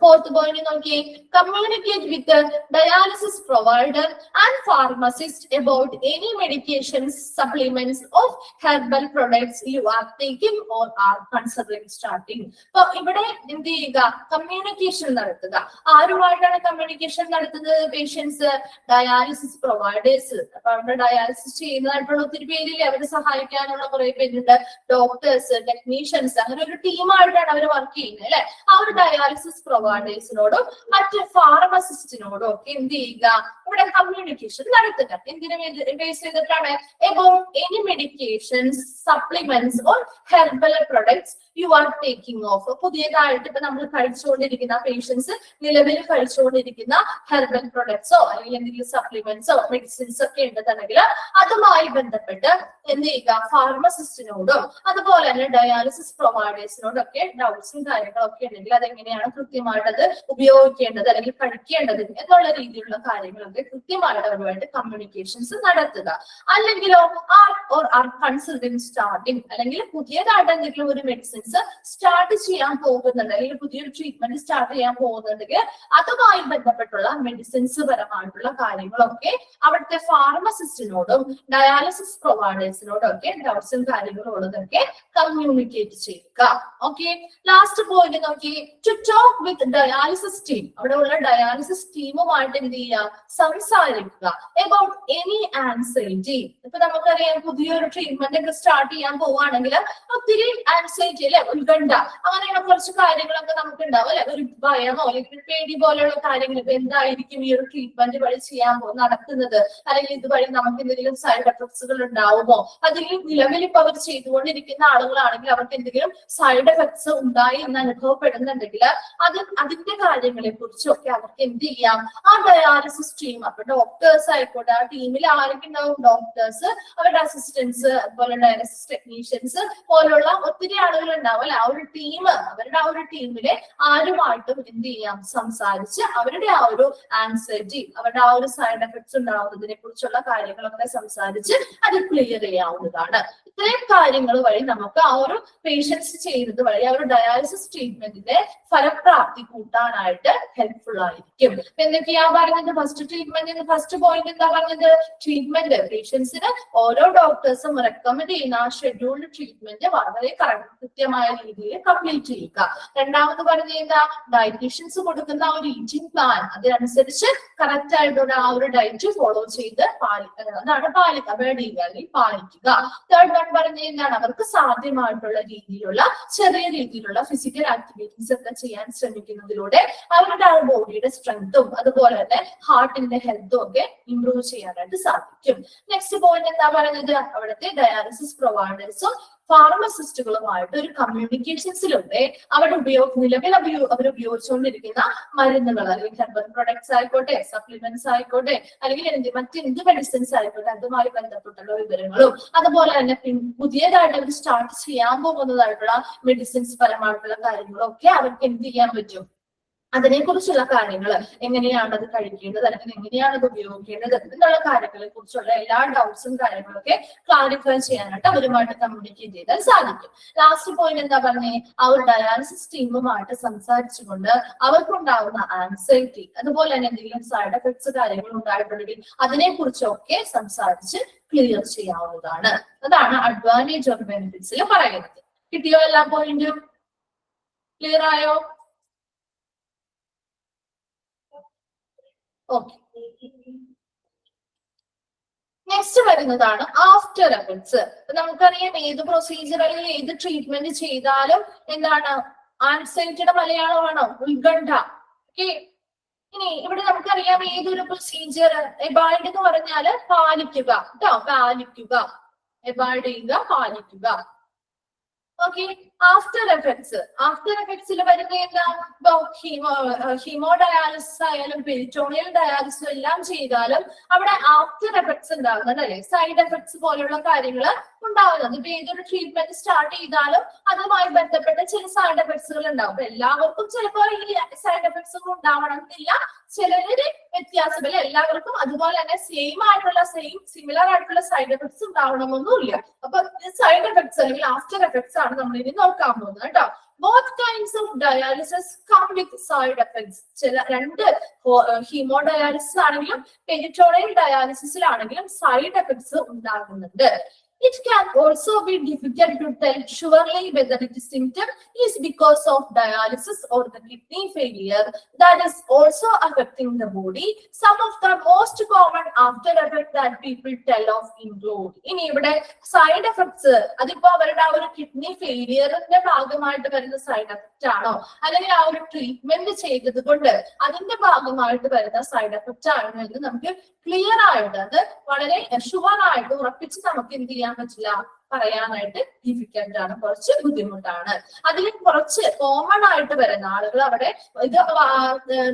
Fourth point is okay, communicate with the dialysis provider and pharmacist about any medications, supplements of herbal products you are taking or are considering starting. So ഇവിടെ എന്ത് ചെയ്യുക, കമ്മ്യൂണിക്കേഷൻ നടത്തുക. ആരുമായിട്ടാണ് കമ്മ്യൂണിക്കേഷൻ നടത്തുന്നത്? Patients, dialysis providers. അപ്പൊ അവിടെ ഡയാലിസിസ് ചെയ്യുന്നതായിട്ടുള്ള ഒത്തിരി പേരില്ലേ, അവരെ സഹായിക്കാനുള്ള കുറെ പേരുണ്ട്. ഡോക്ടേഴ്സ്, ടെക്നീഷ്യൻസ്, അങ്ങനെ ഒരു ടീമായിട്ടാണ് അവർ വർക്ക് ചെയ്യുന്നത് അല്ലെ. ആ ഒരു ഡയാലിസിസ് പ്രൊവൈഡേഴ്സിനോടും മറ്റ് ഫാർമസിസ്റ്റിനോടും ഒക്കെ എന്ത് ചെയ്യുക, ഇവിടെ കമ്മ്യൂണിക്കേഷൻ നടത്തുക. എന്തിനു ബേസ് ചെയ്തിട്ടാണ്? about any medications, supplements or herbal products you are taking off. പുതിയതായിട്ട് ഇപ്പൊ നമ്മൾ കഴിച്ചുകൊണ്ടിരിക്കുന്ന പേഷ്യൻസ് നിലവിൽ കഴിച്ചുകൊണ്ടിരിക്കുന്ന ഹെർബൽ പ്രൊഡക്ട്സോ അല്ലെങ്കിൽ എന്തെങ്കിലും സപ്ലിമെന്റ്സോ മെഡിസിൻസ് ഒക്കെ ഉണ്ടെന്നുണ്ടെങ്കിൽ അതുമായി ബന്ധപ്പെട്ട് എന്ത് ചെയ്യുക, ഫാർമസിസ്റ്റിനോടും അതുപോലെ തന്നെ ഡയാലിസിസ് പ്രൊവൈഡേഴ്സിനോടും ഒക്കെ ഡൗട്ട്സും കാര്യങ്ങളൊക്കെ ഉണ്ടെങ്കിൽ അതെങ്ങനെയാണ് കൃത്യമായിട്ട് അത് ഉപയോഗിക്കേണ്ടത് അല്ലെങ്കിൽ കഴിക്കേണ്ടത് എന്നുള്ള രീതിയിലുള്ള കാര്യങ്ങളൊക്കെ കൃത്യമായിട്ട് അവരുമായിട്ട് കമ്മ്യൂണിക്കേഷൻസ് നടത്തുക. അല്ലെങ്കിലോ ആർ കൺസിഡറിംഗ് സ്റ്റാർട്ടിങ്, അല്ലെങ്കിൽ പുതിയതായിട്ട് എന്തെങ്കിലും ഒരു മെഡിസിൻസ് സ്റ്റാർട്ട് ചെയ്യാൻ പോകുന്നുണ്ട് അല്ലെങ്കിൽ പുതിയൊരു ട്രീറ്റ്മെന്റ് സ്റ്റാർട്ട് ചെയ്യാൻ പോകുന്നുണ്ടെങ്കിൽ അതുമായി ബന്ധപ്പെട്ടുള്ള മെഡിസിൻസ് പരമായിട്ടുള്ള കാര്യങ്ങളൊക്കെ അവിടുത്തെ ഫാർമസിസ്റ്റിനോടും ഡയാലിസിസ് പ്രൊവൈഡേഴ്സിനോടും ഒക്കെ ഡൗട്ട്സും കാര്യങ്ങളോടൊക്കെ കമ്മ്യൂണിക്കേറ്റ് ചെയ്യുക. ഓക്കെ, ലാസ്റ്റ് പോയിന്റ് നോക്കി, to talk with dialysis team. അവിടെ ഉള്ള ഡയാലിസിസ് ടീമുമായിട്ട് എന്ത് ചെയ്യുക, സംസാരിക്കുക. about any anxiety. ഇപ്പൊ നമുക്കറിയാം പുതിയൊരു ട്രീറ്റ്മെന്റ് ഒക്കെ സ്റ്റാർട്ട് ചെയ്യാൻ പോവുകയാണെങ്കിൽ ഒത്തിരി ആൻസൈറ്റി അല്ലെ, ഉത്കണ്ഠ, അങ്ങനെയുള്ള കുറച്ച് കാര്യങ്ങളൊക്കെ നമുക്ക് ഉണ്ടാവും അല്ലെ. ഒരു ഭയമോ അല്ലെങ്കിൽ പേടി പോലെയുള്ള കാര്യങ്ങൾ, ഇപ്പൊ എന്തായിരിക്കും ഈ ഒരു ട്രീറ്റ്മെന്റ് വഴി ചെയ്യാൻ നടക്കുന്നത്, അല്ലെങ്കിൽ ഇതുവഴി നമുക്ക് എന്തെങ്കിലും സൈഡ് എഫക്ട്സുകൾ ഉണ്ടാവുമോ, അല്ലെങ്കിൽ നിലവിൽ ഇപ്പൊ അവർ ചെയ്തുകൊണ്ടിരിക്കുന്ന ആളുകളാണെങ്കിൽ അവർക്ക് എന്തെങ്കിലും സൈഡ് എഫക്ട്സ് ഉണ്ടായി എന്ന് അനുഭവപ്പെടുന്നുണ്ടെങ്കിൽ അതിന്റെ കാര്യങ്ങളെ കുറിച്ചൊക്കെ അവർക്ക് എന്ത് ചെയ്യാം, ആ ഡയാലിസിസ് ടീം, അപ്പൊ ഡോക്ടേഴ്സ് ആയിക്കോട്ടെ, ആ ടീമിൽ ആരൊക്കെ ഉണ്ടാവും, ഡോക്ടേഴ്സ്, അവരുടെ അസിസ്റ്റൻസ്, അതുപോലെ ഡയാലിസിസ് ടെക്നീഷ്യൻസ് പോലുള്ള ഒത്തിരി ആളുകൾ ഉണ്ടാവും അല്ലെ. ആ ഒരു ടീം, അവരുടെ ആ ഒരു ടീമിലെ ആരുമായിട്ടും എന്ത് ചെയ്യാം, സംസാരിച്ച് അവരുടെ ആ ഒരു ആൻസൈറ്റി, അവരുടെ ആ ഒരു സൈഡ് എഫക്ട്സ് ഉണ്ടാവുന്നതിനെ കുറിച്ചുള്ള കാര്യങ്ങളൊക്കെ സംസാരിച്ച് അത് ക്ലിയർ ചെയ്യാവുന്നതാണ്. ഇത്രയും കാര്യങ്ങൾ വഴി നമുക്ക് ആ ഒരു പേഷ്യൻസ് ചെയ്യുന്നത് വഴി ആ ഒരു ഡയാലിസിസ് ട്രീറ്റ്മെന്റിന്റെ ഫലപ്രാപ്തി കൂട്ടാനായിട്ട് ഹെൽപ്ഫുൾ ആയിരിക്കും. എന്തൊക്കെയാ പറഞ്ഞത്? ഫസ്റ്റ് ട്രീറ്റ്മെന്റ്, ഫസ്റ്റ് പോയിന്റ് എന്താ പറഞ്ഞത്? ട്രീറ്റ്മെന്റ് പേഷ്യൻസിന് ഓരോ ഡോക്ടേഴ്സും റെക്കമെൻഡ് ചെയ്യുന്ന ആ ഷെഡ്യൂൾഡ് ട്രീറ്റ്മെന്റ് വളരെ കൃത്യമായ രീതിയിൽ കംപ്ലീറ്റ് ചെയ്യുക. രണ്ടാമത് പറഞ്ഞത് എന്താ? ഡയറ്റീഷ്യൻസ് കൊടുക്കുന്ന ആ ഒരു ഈറ്റിംഗ് പ്ലാൻ, അതിനനുസരിച്ച് കറക്റ്റ് ആയിട്ടുള്ള ആ ഒരു ഡയറ്റ് ഫോളോ ചെയ്ത് അതാണ് പാലിക്കുക, അല്ലെങ്കിൽ പാലിക്കുക. തേർഡ് വൺ പറഞ്ഞത് എന്താണ്? അവർക്ക് സാധ്യമായിട്ടുള്ള രീതിയിലുള്ള ചെറിയ രീതിയിലുള്ള ഫിസിക്കൽ ആക്ടിവിറ്റീസ് ഒക്കെ ചെയ്യാൻ ശ്രമിക്കുന്നതിലൂടെ അവരുടെ ആ ബോഡിയുടെ സ്ട്രെങ്തും അതുപോലെ തന്നെ ഹാർട്ടിന്റെ ഹെൽത്തും ഒക്കെ ഇംപ്രൂവ് ചെയ്യാനായിട്ട് സാധിക്കും. നെക്സ്റ്റ് പോയിന്റ് എന്താ പറയുന്നത്? അവിടുത്തെ ഡയാലിസിസ് പ്രൊവൈഡേഴ്സും ഫാർമസിസ്റ്റുകളുമായിട്ട് ഒരു കമ്മ്യൂണിക്കേഷൻസിലൂടെ അവരുടെ നിലവിൽ അവർ ഉപയോഗിച്ചുകൊണ്ടിരിക്കുന്ന മരുന്നുകൾ അല്ലെങ്കിൽ ഹെർബൽ പ്രൊഡക്ട്സ് ആയിക്കോട്ടെ, സപ്ലിമെന്റ്സ് ആയിക്കോട്ടെ, അല്ലെങ്കിൽ മറ്റെന്ത് മെഡിസിൻസ് ആയിക്കോട്ടെ, അതുമായി ബന്ധപ്പെട്ടുള്ള വിവരങ്ങളും അതുപോലെ തന്നെ പുതിയതായിട്ട് അവർ സ്റ്റാർട്ട് ചെയ്യാൻ പോകുന്നതായിട്ടുള്ള മെഡിസിൻസ് പരമായിട്ടുള്ള കാര്യങ്ങളും ഒക്കെ അവർക്ക് എന്ത് ചെയ്യാൻ പറ്റും, അതിനെ കുറിച്ചുള്ള കാര്യങ്ങൾ, എങ്ങനെയാണ് അത് കഴിക്കേണ്ടത് അല്ലെങ്കിൽ എങ്ങനെയാണ് അത് ഉപയോഗിക്കേണ്ടത് എന്നുള്ള കാര്യങ്ങളെ കുറിച്ചുള്ള എല്ലാ ഡൗട്ട്സും കാര്യങ്ങളൊക്കെ ക്ലാരിഫൈ ചെയ്യാനായിട്ട് അവരുമായിട്ട് കമ്മ്യൂണിക്കേറ്റ് ചെയ്താൽ സാധിക്കും. ലാസ്റ്റ് പോയിന്റ് എന്താ പറഞ്ഞേ? ആ ഒരു ഡയാലിസിസ് ടീമുമായിട്ട് സംസാരിച്ചുകൊണ്ട് അവർക്കുണ്ടാവുന്ന ആൻസൈറ്റി, അതുപോലെ തന്നെ എന്തെങ്കിലും സൈഡ് എഫക്ട്സ് കാര്യങ്ങൾ ഉണ്ടായിട്ടുണ്ടെങ്കിൽ അതിനെ കുറിച്ചൊക്കെ സംസാരിച്ച് ക്ലിയർ ചെയ്യാവുന്നതാണ്. അതാണ് അഡ്വാൻറ്റേജ് ഓഫ് ബെനിഫിറ്റ്സിൽ പറയുന്നത്. കിട്ടിയോ എല്ലാ പോയിന്റും? ക്ലിയർ ആയോ? Okay. നെക്സ്റ്റ് വരുന്നതാണ് ആഫ്റ്റർ എഫക്ട്സ്. നമുക്കറിയാം ഏത് പ്രൊസീജിയർ അല്ലെങ്കിൽ ഏത് ട്രീറ്റ്മെന്റ് ചെയ്താലും എന്താണ് ആൻസൈറ്റിയുടെ മലയാളമാണോ ഉത്കണ്ഠ. ഓക്കെ, ഇനി ഇവിടെ നമുക്കറിയാം ഏതൊരു പ്രൊസീജിയർ എബാൾഡ് എന്ന് പറഞ്ഞാല് പാലിക്കുക കേട്ടോ, പാലിക്കുക, എബാൾഡ് ചെയ്യുക, പാലിക്കുക. Okay, after effects. ആഫ്റ്റർ എഫക്ട്സിൽ വരുന്ന എന്താ, ഹീമോ ഡയാലിസിസ് ആയാലും പെരിറ്റോണിയൽ ഡയാലിസിസ് എല്ലാം ചെയ്താലും അവിടെ ആഫ്റ്റർ എഫക്ട്സ് ഉണ്ടാകുന്നത് അല്ലെ, സൈഡ് എഫക്ട്സ് പോലുള്ള കാര്യങ്ങൾ ഉണ്ടാവുന്നത്. ഇപ്പൊ ഏതൊരു ട്രീറ്റ്മെന്റ് സ്റ്റാർട്ട് ചെയ്താലും അതുമായി ബന്ധപ്പെട്ട ചില സൈഡ് എഫക്ട്സുകൾ ഉണ്ടാവും. അപ്പൊ എല്ലാവർക്കും ചിലപ്പോൾ ഈ സൈഡ് എഫക്ട്സുകൾ ഉണ്ടാവണമെന്നില്ല, ചിലര് വ്യത്യാസമില്ല. എല്ലാവർക്കും അതുപോലെ തന്നെ സിമിലർ ആയിട്ടുള്ള സൈഡ് എഫക്ട്സ് ഉണ്ടാവണമെന്നൊന്നുമില്ല. അപ്പൊ സൈഡ് എഫക്ട്സ് അല്ലെങ്കിൽ ആഫ്റ്റർ എഫക്ട്സ് ആണ് നമ്മൾ ഇനി നോക്കാൻ പോകുന്നത് കേട്ടോ. Both kinds of dialysis come with side effects. രണ്ട് ഹീമോ ഡയാലിസിസ് ആണെങ്കിലും പെരിറ്റോണിയൽ ഡയാലിസിസിലാണെങ്കിലും സൈഡ് എഫക്ട്സ് ഉണ്ടാകുന്നുണ്ട്. It can also be difficult to tell surely whether the symptom is because of dialysis or the kidney failure that is also affecting the body. Some of the most common after effects that people tell of include. ഇനി ഇവിടെ സൈഡ് എഫക്ട്സ് അതിപ്പോ അവരുടെ ആ ഒരു കിഡ്നി ഫെയിലിയറിന്റെ ഭാഗമായിട്ട് വരുന്ന സൈഡ് എഫക്റ്റ് ആണോ, അല്ലെങ്കിൽ ആ ഒരു ട്രീറ്റ്മെന്റ് ചെയ്തത് കൊണ്ട് അതിന്റെ ഭാഗമായിട്ട് വരുന്ന സൈഡ് എഫക്റ്റ് ആണോ എന്ന് നമുക്ക് ക്ലിയർ ആയിട്ട്, അത് വളരെ ഷുവർ ആയിട്ട് ഉറപ്പിച്ച് നമുക്ക് എന്ത് ചെയ്യാൻ പറ്റില്ല, പറയാനായിട്ട് ഡിഫിക്കൽട്ട് ആണ്, കുറച്ച് ബുദ്ധിമുട്ടാണ്. അതിൽ കുറച്ച് കോമൺ ആയിട്ട് വരുന്ന ആളുകൾ അവിടെ ഇത്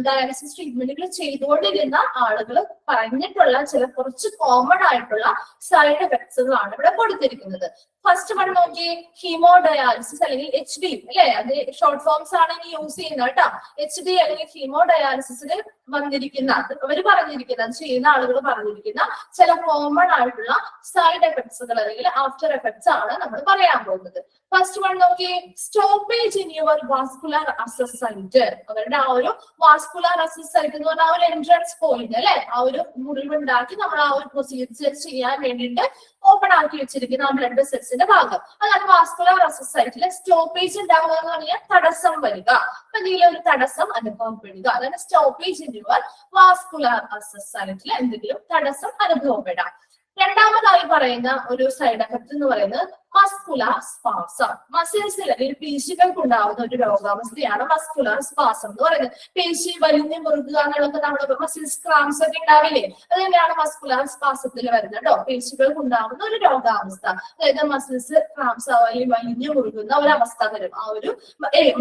ഡയാലിസിസ് ട്രീറ്റ്മെന്റുകൾ ചെയ്തുകൊണ്ടിരുന്ന ആളുകൾ പറഞ്ഞിട്ടുള്ള ചില കുറച്ച് കോമൺ ആയിട്ടുള്ള സൈഡ് എഫക്ട്സുകളാണ് ഇവിടെ കൊടുത്തിരിക്കുന്നത്. ഫസ്റ്റ് വൺ നോക്കി, ഹീമോ ഡയാലിസിസ് അല്ലെങ്കിൽ HD അല്ലെ, അത് ഷോർട്ട് ഫോംസ് ആണ് ഇനി യൂസ് ചെയ്യുന്നത് കേട്ടോ. HD അല്ലെങ്കിൽ ഹീമോ ഡയാലിസിസിൽ വന്നിരിക്കുന്ന അവർ പറഞ്ഞിരിക്കുന്ന ചെയ്യുന്ന ആളുകൾ പറഞ്ഞിരിക്കുന്ന ചില കോമൺ ആയിട്ടുള്ള സൈഡ് എഫക്ട്സുകൾ അല്ലെങ്കിൽ ആഫ്റ്റർ എഫക്ട്സ് ആണ് നമ്മൾ പറയാൻ പോകുന്നത്. ഫസ്റ്റ് വൺ നോക്കി, stoppage in your vascular access site. അവരുടെ ആ ഒരു വാസ്കുലർ അസസ് സൈറ്റ് എന്ന് പറഞ്ഞാൽ ആ ഒരു എൻട്രൻസ് പോയിന്റ് അല്ലെ, ആ ഒരു മുറിവുണ്ടാക്കി നമ്മൾ ആ ഒരു പ്രൊസീജിയർ ചെയ്യാൻ വേണ്ടിയിട്ട് ഓപ്പൺ ആക്കി വെച്ചിരിക്കുന്ന ആ ബ്ലഡ് വെസൽസിന്റെ ഭാഗം, അതാണ് വാസ്കുലർ അസസ് സൈറ്റിലെ സ്റ്റോപ്പേജ് ഉണ്ടാവുക എന്ന് പറഞ്ഞാൽ തടസ്സം വരിക, അപ്പൊ എന്തെങ്കിലും ഒരു തടസ്സം അനുഭവപ്പെടുക, അതാണ് stoppage in your vascular access സൈറ്റിൽ എന്തെങ്കിലും തടസ്സം അനുഭവപ്പെടാം. രണ്ടാമതായി പറയുന്ന ഒരു സൈഡ് എഫക്ട് എന്ന് പറയുന്നത് മസ്കുലർ സ്പാസം. മസിൽസിൽ അല്ലെങ്കിൽ പേശികൾക്ക് ഉണ്ടാവുന്ന ഒരു രോഗാവസ്ഥയാണ് മസ്കുലർ സ്പാസം എന്ന് പറയുന്നത്. പേശി വലിഞ്ഞു മുറുകുക എന്നുള്ളത് നമ്മുടെ മസിൽസ് ക്രാംസ് ഒക്കെ ഉണ്ടാവില്ലേ, അത് തന്നെയാണ് മസ്കുലർ സ്പാസത്തിൽ വരുന്നത് കേട്ടോ. പേശികൾക്ക് ഉണ്ടാവുന്ന ഒരു രോഗാവസ്ഥ, അതായത് മസിൽസ് ക്രാംസ് അല്ലെങ്കിൽ വലിഞ്ഞു മുറുകുന്ന ഒരു അവസ്ഥ വരും ആ ഒരു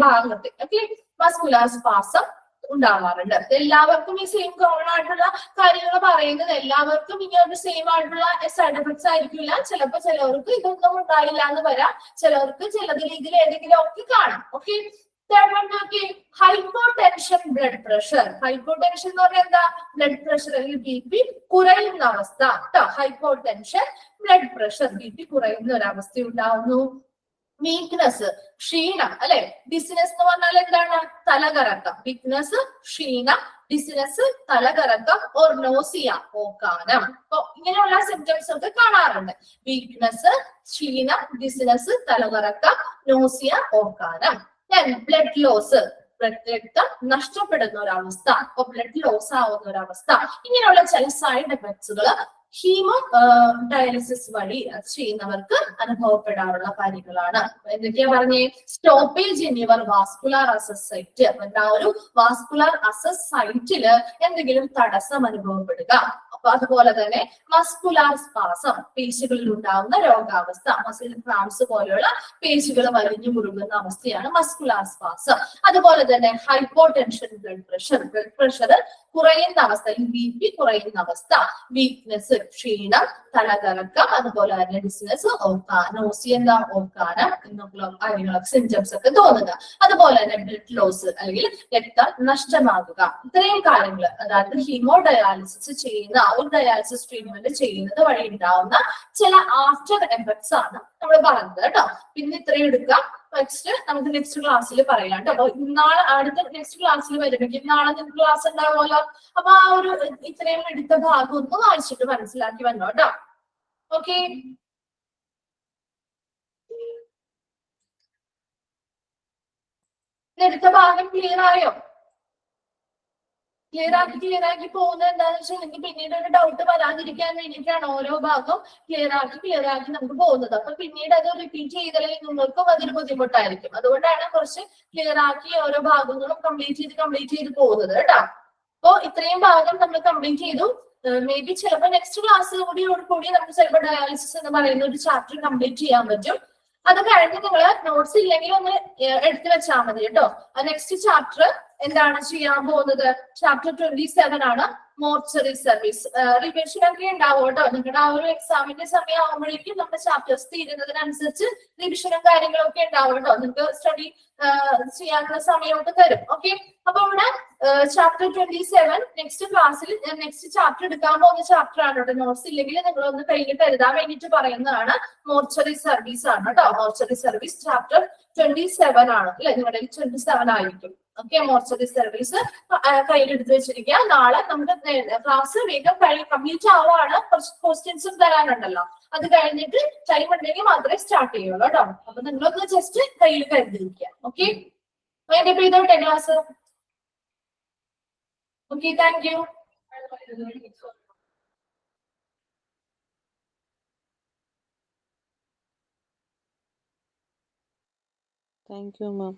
ഭാഗത്ത്. ഓക്കെ, മസ്കുലർ സ്പാസം ഉണ്ടാവാറുണ്ട്. എല്ലാവർക്കും ഈ സെയിം കോമൺ ആയിട്ടുള്ള കാര്യങ്ങൾ പറയുന്നത് എല്ലാവർക്കും ഇങ്ങനെ സെയിം ആയിട്ടുള്ള സൈഡ് എഫക്ട്സ് ആയിരിക്കില്ല. ചിലപ്പോൾ ചിലവർക്ക് ഇതൊന്നും ഉണ്ടായില്ല എന്ന് വരാം, ചിലവർക്ക് ചിലതിൽ ഇതിൽ ഏതെങ്കിലും ഒക്കെ കാണാം. Okay, hypo tension blood pressure. Hypo tension എന്ന് പറഞ്ഞാൽ എന്താ, ബ്ലഡ് പ്രഷർ അല്ലെങ്കിൽ BP കുറയുന്ന അവസ്ഥ കേട്ടോ. Hypo tension blood pressure, BP കുറയുന്ന ഒരു അവസ്ഥ ഉണ്ടാവുന്നു. വീക്ക്നെസ്, ക്ഷീണം അല്ലെ. ഡിസിനസ് എന്ന് പറഞ്ഞാൽ എന്താണ്, തലകറക്കം. വീക്ക്നെസ്, ക്ഷീണം, ഡിസിനസ്, തലകറക്കം, ഓർ നോസിയ, ഓക്കാനം. അപ്പൊ ഇങ്ങനെയുള്ള സിംറ്റംസ് ഒക്കെ കാണാറുണ്ട്. വീക്ക്നെസ്, ക്ഷീണം, ഡിസിനസ്, തലകറക്കം, നോസിയ, ഓക്കാനം. ബ്ലഡ് ലോസ്, രക്തം നഷ്ടപ്പെടുന്ന ഒരവസ്ഥ, അപ്പൊ ബ്ലഡ് ലോസ് ആവുന്ന ഒരവസ്ഥ. ഇങ്ങനെയുള്ള ചില സൈഡ് എഫക്ട്സുകൾ ഹീമോ ഡയാലിസിസ് വഴി ചെയ്യുന്നവർക്ക് അനുഭവപ്പെടാറുള്ള കാര്യങ്ങളാണ്. എന്തൊക്കെയാ പറഞ്ഞേ, stoppage in your vascular access site. ആ ഒരു വാസ്കുലർ അസസ് സൈറ്റില് എന്തെങ്കിലും തടസ്സം അനുഭവപ്പെടുക. അപ്പൊ അതുപോലെ തന്നെ മസ്കുലാർ സ്പാസം, പേശികളിൽ ഉണ്ടാവുന്ന രോഗാവസ്ഥ, മസിൽ ക്രാംസ് പോലെയുള്ള പേശികൾ വലിഞ്ഞു മുറുകുന്ന അവസ്ഥയാണ് മസ്കുലാർ സ്പാസം. അതുപോലെ തന്നെ ഹൈപ്പോ ടെൻഷൻ ബ്ലഡ് പ്രഷർ കുറയുന്ന അവസ്ഥ, BP കുറയുന്ന അവസ്ഥ, വീക്ക്നെസ്, ക്ഷീണം, തലകറക്കം, അതുപോലെ തന്നെ ഡിസ്നസ്, നോസിയ, ഓക്കാനം എന്നുള്ള കാര്യങ്ങളൊക്കെ സിംറ്റംസ് ഒക്കെ തോന്നുക. അതുപോലെ തന്നെ ബ്ലഡ് ലോസ് അല്ലെങ്കിൽ രക്തം നഷ്ടമാകുക. ഇത്രയും കാര്യങ്ങൾ അതായത് ഹീമോ ഡയാലിസിസ് ചെയ്യുന്ന ഒരു ഡയാലിസിസ് ട്രീറ്റ്മെന്റ് ചെയ്യുന്നത് വഴി ഉണ്ടാവുന്ന ചില ആഫ്റ്റർ എഫക്ട്സ് ആണ് നമ്മൾ പറഞ്ഞത് കേട്ടോ. പിന്നെ ഇത്രയും എടുക്കാം. നമുക്ക് നെക്സ്റ്റ് ക്ലാസ്സിൽ പറയാം കേട്ടോ. അപ്പൊ നാളെ അടുത്ത നെക്സ്റ്റ് ക്ലാസ്സിൽ വരുമെങ്കിൽ നാളെ നിങ്ങൾക്ക് ക്ലാസ് ഉണ്ടാവുമല്ലോ. അപ്പൊ ആ ഒരു ഇത്രയും എടുത്ത ഭാഗം ഒന്ന് വായിച്ചിട്ട് മനസ്സിലാക്കി വന്നോ കേട്ടോ. ഓക്കെ, എടുത്ത ഭാഗം ക്ലിയർ ആയോ? ക്ലിയർ ആക്കി പോകുന്നത് എന്താണെന്ന് വെച്ചാൽ നിങ്ങൾക്ക് പിന്നീട് ഒരു ഡൗട്ട് വരാതിരിക്കാൻ വേണ്ടിയിട്ടാണ് ഓരോ ഭാഗം ക്ലിയർ ആക്കി നമുക്ക് പോകുന്നത്. അപ്പൊ പിന്നീട് അത് റിപ്പീറ്റ് ചെയ്തില്ലെങ്കിൽ നിങ്ങൾക്കും അതൊരു ബുദ്ധിമുട്ടായിരിക്കും. അതുകൊണ്ടാണ് കുറച്ച് ക്ലിയർ ആക്കി ഓരോ ഭാഗങ്ങളും കംപ്ലീറ്റ് ചെയ്ത് പോകുന്നത് കേട്ടോ. അപ്പൊ ഇത്രയും ഭാഗം നമ്മൾ കംപ്ലീറ്റ് ചെയ്തു. മേ ബി ചിലപ്പോൾ നെക്സ്റ്റ് ക്ലാസ് കൂടി നമുക്ക് ചിലപ്പോൾ ഡയാലിസിസ് എന്ന് പറയുന്ന ഒരു ചാപ്റ്റർ കംപ്ലീറ്റ് ചെയ്യാൻ പറ്റും. അത് കഴിഞ്ഞ് നിങ്ങൾ നോട്ട്സ് ഇല്ലെങ്കിൽ ഒന്ന് എടുത്തു വെച്ചാൽ മതി കേട്ടോ. നെക്സ്റ്റ് ചാപ്റ്റർ എന്താണ് ചെയ്യാൻ പോകുന്നത്? ചാപ്റ്റർ 27 ആണ്, മോർച്ചറി സർവീസ്. റിവിഷൻ ഒക്കെ ഉണ്ടാവും കേട്ടോ. നിങ്ങളുടെ ആ ഒരു എക്സാമിന്റെ സമയം ആകുമ്പോഴേക്കും നമ്മുടെ ചാപ്റ്റേഴ്സ് തീരുന്നതിനനുസരിച്ച് റിവിഷനും കാര്യങ്ങളും ഒക്കെ ഉണ്ടാവും കേട്ടോ. നിങ്ങൾക്ക് സ്റ്റഡി ചെയ്യാനുള്ള സമയമൊക്കെ തരും. ഓക്കെ, അപ്പൊ ഇവിടെ ചാപ്റ്റർ 27 നെക്സ്റ്റ് ക്ലാസ്സിൽ നെക്സ്റ്റ് ചാപ്റ്റർ എടുക്കാൻ പോകുന്ന ചാപ്റ്റർ ആണ് കേട്ടോ. നോട്ട്സ് ഇല്ലെങ്കിൽ നിങ്ങൾ ഒന്ന് കഴിഞ്ഞിട്ട് എഴുതാൻ വേണ്ടിയിട്ട് പറയുന്നതാണ്. മോർച്ചറി സർവീസ് ആണ് കേട്ടോ. മോർച്ചറി സർവീസ് ചാപ്റ്റർ 27 ആണ് അല്ലെ? നിങ്ങളുടെ 27 ആയിരിക്കും. ഓക്കെ, മോർച്ചറി സർവീസ് കയ്യിലെടുത്ത് വെച്ചിരിക്കുക. നാളെ നമുക്ക് ക്ലാസ് വേഗം കംപ്ലീറ്റ് ആവാണ്. കുറച്ച് ക്വസ്റ്റ്യൻസും തരാനുണ്ടല്ലോ. അത് കഴിഞ്ഞിട്ട് ടൈം ഉണ്ടെങ്കിൽ മാത്രമേ സ്റ്റാർട്ട് ചെയ്യുള്ളൂ കേട്ടോ. അപ്പൊ നിങ്ങളൊന്ന് ജസ്റ്റ് കയ്യിൽ കരുതിയിരിക്കുക. ഓക്കെ, അതിന്റെ ചെയ്തോട്ടെ class. Okay, thank you. Thank you, ma'am.